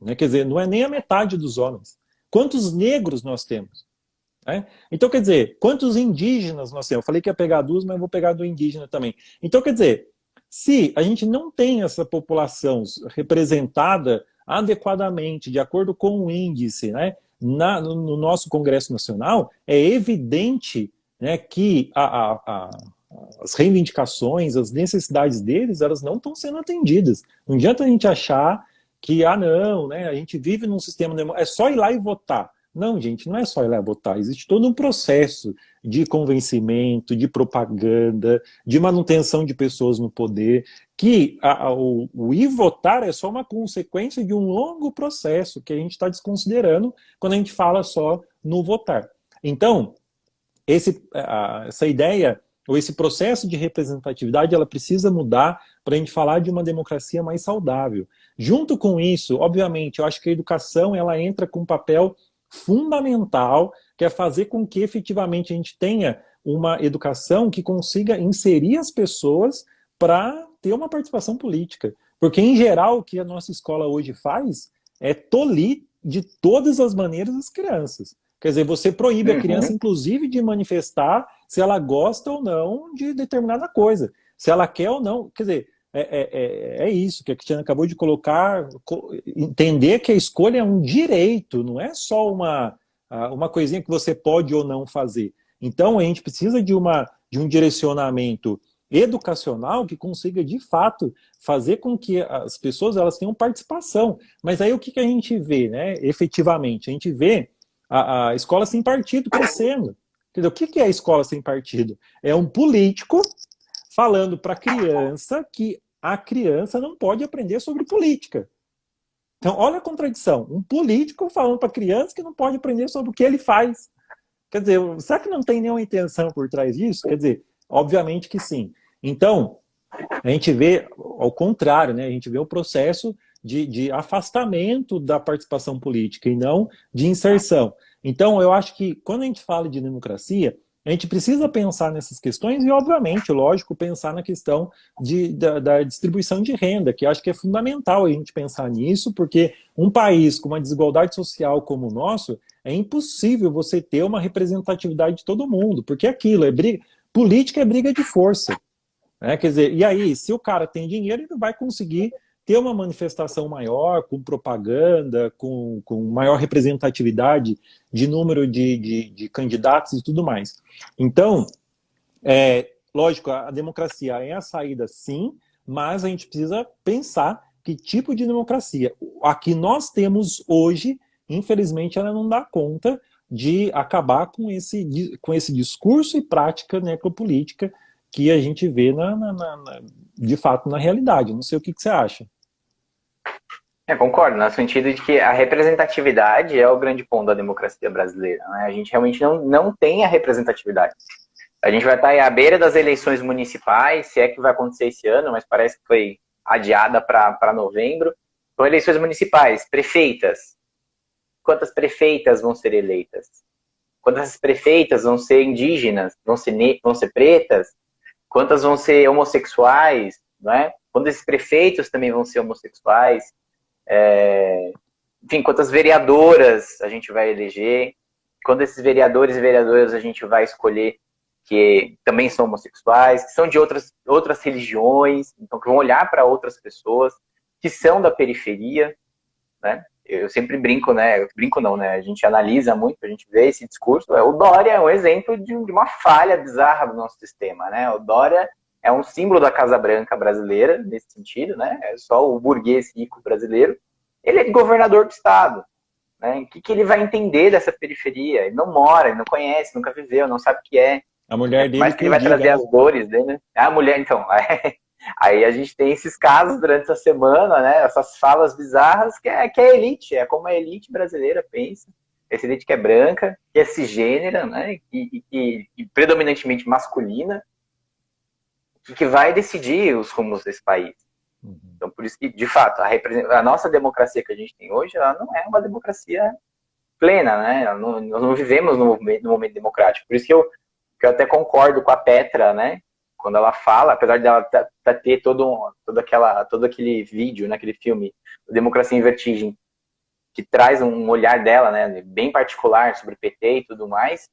Né? Quer dizer, não é nem a metade dos homens. Quantos negros nós temos? Então, quer dizer, quantos indígenas nós temos? Eu falei que ia pegar duas, mas vou pegar do indígena também. Então, quer dizer, se a gente não tem essa população representada adequadamente, de acordo com o índice, né, no nosso Congresso Nacional, é evidente, né, que as reivindicações, as necessidades deles, elas não estão sendo atendidas. Não adianta a gente achar que, não, né, a gente vive num sistema democrático, é só ir lá e votar. Não, gente, não é só ir lá votar. Existe todo um processo de convencimento, de propaganda, de manutenção de pessoas no poder, que o ir votar é só uma consequência de um longo processo que a gente está desconsiderando quando a gente fala só no votar. Então, essa ideia, ou esse processo de representatividade, ela precisa mudar para a gente falar de uma democracia mais saudável. Junto com isso, obviamente, eu acho que a educação ela entra com um papel fundamental, que é fazer com que efetivamente a gente tenha uma educação que consiga inserir as pessoas para ter uma participação política. Porque, em geral, o que a nossa escola hoje faz é tolir de todas as maneiras as crianças. Quer dizer, você proíbe a criança, Uhum. inclusive, de manifestar se ela gosta ou não de determinada coisa, se ela quer ou não. Quer dizer, é isso que a Cristiana acabou de colocar, entender que a escolha é um direito, não é só uma coisinha que você pode ou não fazer. Então, a gente precisa de um direcionamento educacional que consiga, de fato, fazer com que as pessoas elas tenham participação. Mas aí o que a gente vê, né, efetivamente? A gente vê a escola sem partido crescendo. Entendeu? O que é a escola sem partido? É um político falando para a criança que a criança não pode aprender sobre política. Então, olha a contradição. Um político falando para a criança que não pode aprender sobre o que ele faz. Quer dizer, será que não tem nenhuma intenção por trás disso? Quer dizer, obviamente que sim. Então, a gente vê ao contrário, né? A gente vê o processo de afastamento da participação política e não de inserção. Então, eu acho que quando a gente fala de democracia, a gente precisa pensar nessas questões e, obviamente, lógico, pensar na questão da distribuição de renda, que eu acho que é fundamental a gente pensar nisso, porque um país com uma desigualdade social como o nosso, é impossível você ter uma representatividade de todo mundo, porque aquilo é briga, política é briga de força. Né? Quer dizer, e aí, se o cara tem dinheiro, ele vai conseguir ter uma manifestação maior, com propaganda, com maior representatividade de número de candidatos e tudo mais. Então, lógico, a democracia é a saída, sim, mas a gente precisa pensar que tipo de democracia. A que nós temos hoje, infelizmente, ela não dá conta de acabar com esse discurso e prática necropolítica que a gente vê, de fato, na realidade. Não sei o que você acha. Concordo, no sentido de que a representatividade é o grande ponto da democracia brasileira. Né? A gente realmente não tem a representatividade. A gente vai estar aí à beira das eleições municipais, se é que vai acontecer esse ano, mas parece que foi adiada para novembro. Então, eleições municipais, prefeitas. Quantas prefeitas vão ser eleitas? Quantas prefeitas vão ser indígenas? Vão ser pretas? Quantas vão ser homossexuais? Não é? Quantos esses prefeitos também vão ser homossexuais? Enfim, quantas vereadoras a gente vai eleger? Quantos esses vereadores e vereadoras a gente vai escolher que também são homossexuais, que são de outras religiões, então que vão olhar para outras pessoas, que são da periferia, né? Eu sempre brinco, né? Brinco não, né? A gente analisa muito, a gente vê esse discurso. O Dória é um exemplo de uma falha bizarra do nosso sistema, né? O Dória é um símbolo da Casa Branca brasileira, nesse sentido, né? É só o burguês rico brasileiro. Ele é governador do estado. Né? O que ele vai entender dessa periferia? Ele não mora, ele não conhece, nunca viveu, não sabe o que é. A mulher dele Mas que que ele o vai diga, trazer né? as dores dele, né? A mulher, então. Aí a gente tem esses casos durante essa semana, né? Essas falas bizarras que é a elite, é como a elite brasileira pensa. Essa elite que é branca, que é cisgênera, né? E predominantemente masculina, que vai decidir os rumos desse país. Então, por isso que, de fato, a nossa democracia que a gente tem hoje, ela não é uma democracia plena, né? Nós não vivemos no momento democrático. Por isso que eu até concordo com a Petra, né? Quando ela fala, apesar dela ter todo aquele vídeo, né, aquele filme, Democracia em Vertigem, que traz um olhar dela, né, bem particular sobre o PT e tudo mais,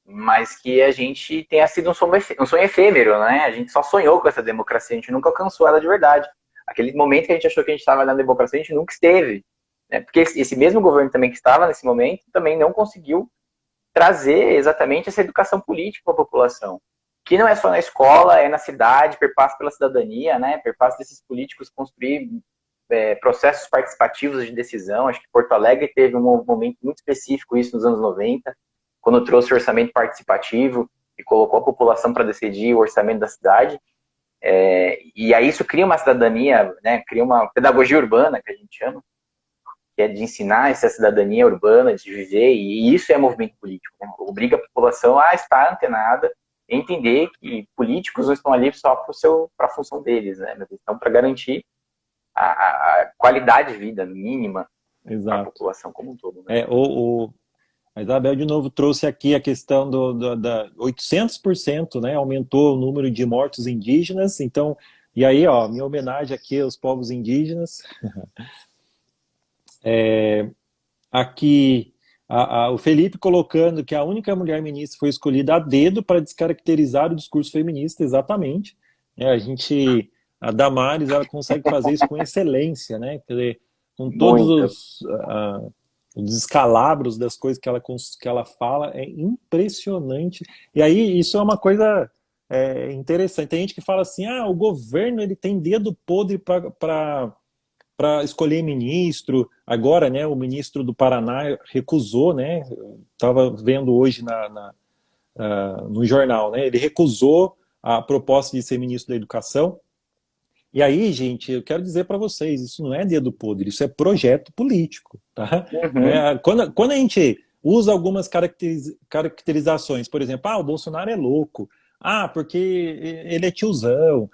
mas que a gente tenha sido um sonho efêmero, né? A gente só sonhou com essa democracia, a gente nunca alcançou ela de verdade. Aquele momento que a gente achou que a gente estava na democracia, a gente nunca esteve. Né? Porque esse mesmo governo também que estava nesse momento também não conseguiu trazer exatamente essa educação política para a população. Que não é só na escola, é na cidade, perpassa pela cidadania, né? Perpassa desses políticos construir processos participativos de decisão. Acho que Porto Alegre teve um momento muito específico isso nos anos 90, quando trouxe o orçamento participativo e colocou a população para decidir o orçamento da cidade. E aí isso cria uma cidadania, né? Cria uma pedagogia urbana, que a gente chama, que é de ensinar essa cidadania urbana, de viver, e isso é movimento político. Né? Obriga a população a estar antenada, a entender que políticos não estão ali só para a função deles, né? Mas estão para garantir a qualidade de vida mínima para a população como um todo. Né? A Isabel, de novo, trouxe aqui a questão da 800%, né? Aumentou o número de mortos indígenas. Então, e aí, ó, minha homenagem aqui aos povos indígenas. aqui o Felipe colocando que a única mulher ministra foi escolhida a dedo para descaracterizar o discurso feminista, exatamente. A Damares, ela consegue fazer isso com excelência, né? Quer dizer, com todos Muito. os descalabros das coisas que ela fala, é impressionante. E aí, isso é uma coisa interessante. Tem gente que fala assim, o governo ele tem dedo podre para escolher ministro. Agora, né, o ministro do Paraná recusou, né? Estava vendo hoje no jornal, né? Ele recusou a proposta de ser ministro da Educação. E aí, gente, eu quero dizer para vocês, isso não é dedo podre, isso é projeto político, tá? Uhum. Quando a gente usa algumas caracterizações, por exemplo, o Bolsonaro é louco, porque ele é tiozão,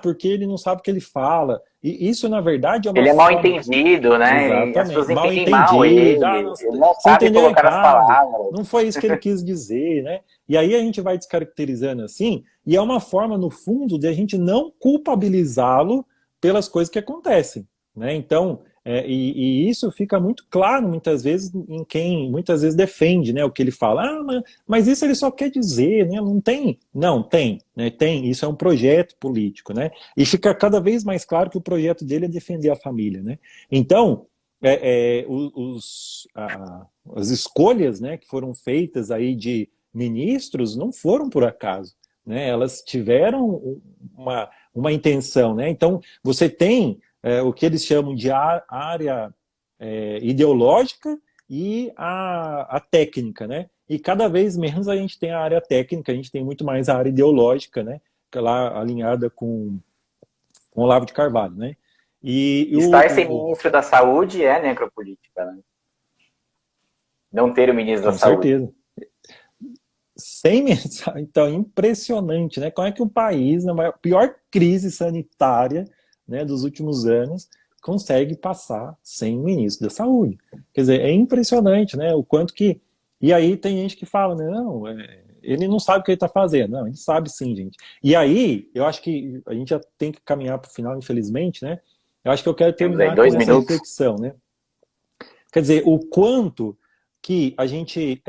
porque ele não sabe o que ele fala. E isso, na verdade, é uma Ele é mal forma... entendido, né? E as Exatamente, pessoas mal entendem mal ele. entendido, Ele não você sabe entendeu colocar as errado, palavras. não foi isso que ele quis dizer, né? E aí a gente vai descaracterizando assim, e é uma forma, no fundo, de a gente não culpabilizá-lo pelas coisas que acontecem, né? Então, e isso fica muito claro, muitas vezes, em quem muitas vezes defende, né, o que ele fala. Mas isso ele só quer dizer, né? Não tem. Não, tem, né? Tem, isso é um projeto político, né? E fica cada vez mais claro que o projeto dele é defender a família, né? Então, as escolhas, né, que foram feitas aí de ministros não foram por acaso, né? Elas tiveram uma intenção, né? Então, você tem o que eles chamam de área ideológica e a técnica, né? E cada vez menos a gente tem a área técnica, a gente tem muito mais a área ideológica, né? Que é lá alinhada com Olavo de Carvalho, né? E Estar sem ministro da Saúde é necropolítica, né? Não ter o ministro da com Saúde. certeza. Sem mensagem, então, impressionante, né? Como é que o país, na pior crise sanitária, né, dos últimos anos, consegue passar sem ministro da Saúde? Quer dizer, é impressionante, né? O quanto que. E aí tem gente que fala, né, não, ele não sabe o que ele está fazendo. Não, ele sabe sim, gente. E aí, eu acho que a gente já tem que caminhar para o final, infelizmente, né? Eu acho que eu quero Temos aí terminar com dois essa minutos. reflexão, né? Quer dizer, o quanto que a gente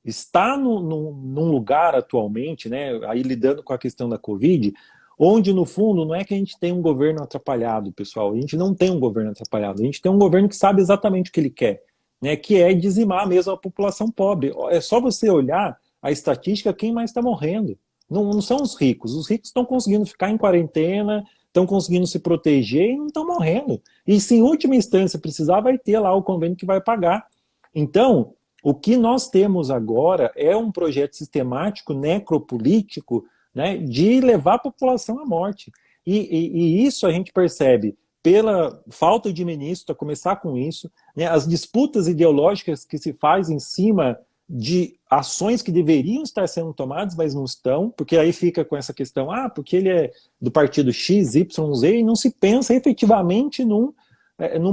está num lugar atualmente, né, aí lidando com a questão da Covid, onde no fundo não é que a gente tem um governo atrapalhado, pessoal, a gente não tem um governo atrapalhado, a gente tem um governo que sabe exatamente o que ele quer, né, que é dizimar mesmo a população pobre. É só você olhar a estatística, quem mais está morrendo. Não são os ricos estão conseguindo ficar em quarentena, estão conseguindo se proteger e não estão morrendo. E se em última instância precisar, vai ter lá o convênio que vai pagar. Então, o que nós temos agora é um projeto sistemático, necropolítico, né, de levar a população à morte. E isso a gente percebe pela falta de ministro, a começar com isso, né, as disputas ideológicas que se faz em cima de ações que deveriam estar sendo tomadas, mas não estão, porque aí fica com essa questão, porque ele é do partido X, Y, Z, e não se pensa efetivamente num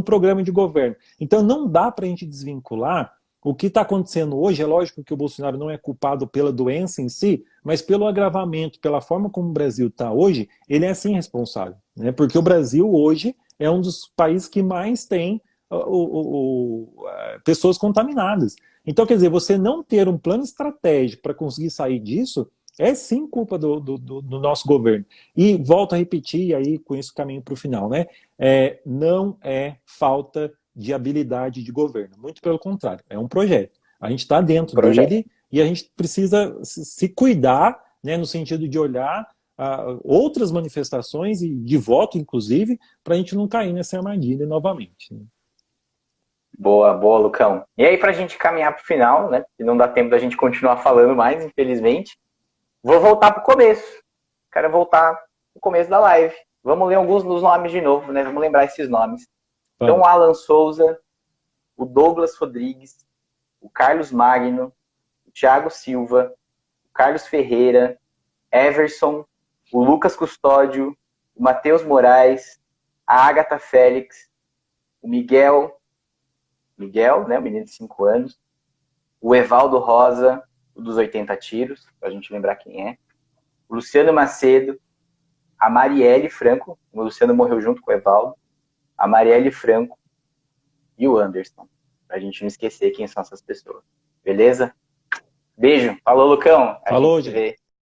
programa de governo. Então não dá para a gente desvincular o que está acontecendo hoje. É lógico que o Bolsonaro não é culpado pela doença em si, mas pelo agravamento, pela forma como o Brasil está hoje, ele é sim responsável, né? Porque o Brasil hoje é um dos países que mais tem pessoas contaminadas. Então, quer dizer, você não ter um plano estratégico para conseguir sair disso é sim culpa do nosso governo. E volto a repetir, e aí com isso caminho para o final, né? Não é falta de habilidade de governo, muito pelo contrário, é um projeto. A gente está dentro Projeto. dele e a gente precisa se cuidar, né, no sentido de olhar outras manifestações e de voto, inclusive, para a gente não cair nessa armadilha novamente. Né? Boa, boa, Lucão. E aí, para a gente caminhar para o final, né? E não dá tempo da gente continuar falando mais, infelizmente. Vou voltar para o começo. Quero voltar para o começo da live. Vamos ler alguns dos nomes de novo, né? Vamos lembrar esses nomes. Então, o Vamos. Alan Souza, o Douglas Rodrigues, o Carlos Magno, o Thiago Silva, o Carlos Ferreira, Everson, o Lucas Custódio, o Matheus Moraes, a Agatha Félix, o Miguel, né, o menino de 5 anos, o Evaldo Rosa, o dos 80 tiros, para a gente lembrar quem é, o Luciano Macedo, a Marielle Franco, o Luciano morreu junto com o Evaldo, a Marielle Franco e o Anderson. Pra gente não esquecer quem são essas pessoas. Beleza? Beijo. Falou, Lucão. A Falou, gente se gente. vê.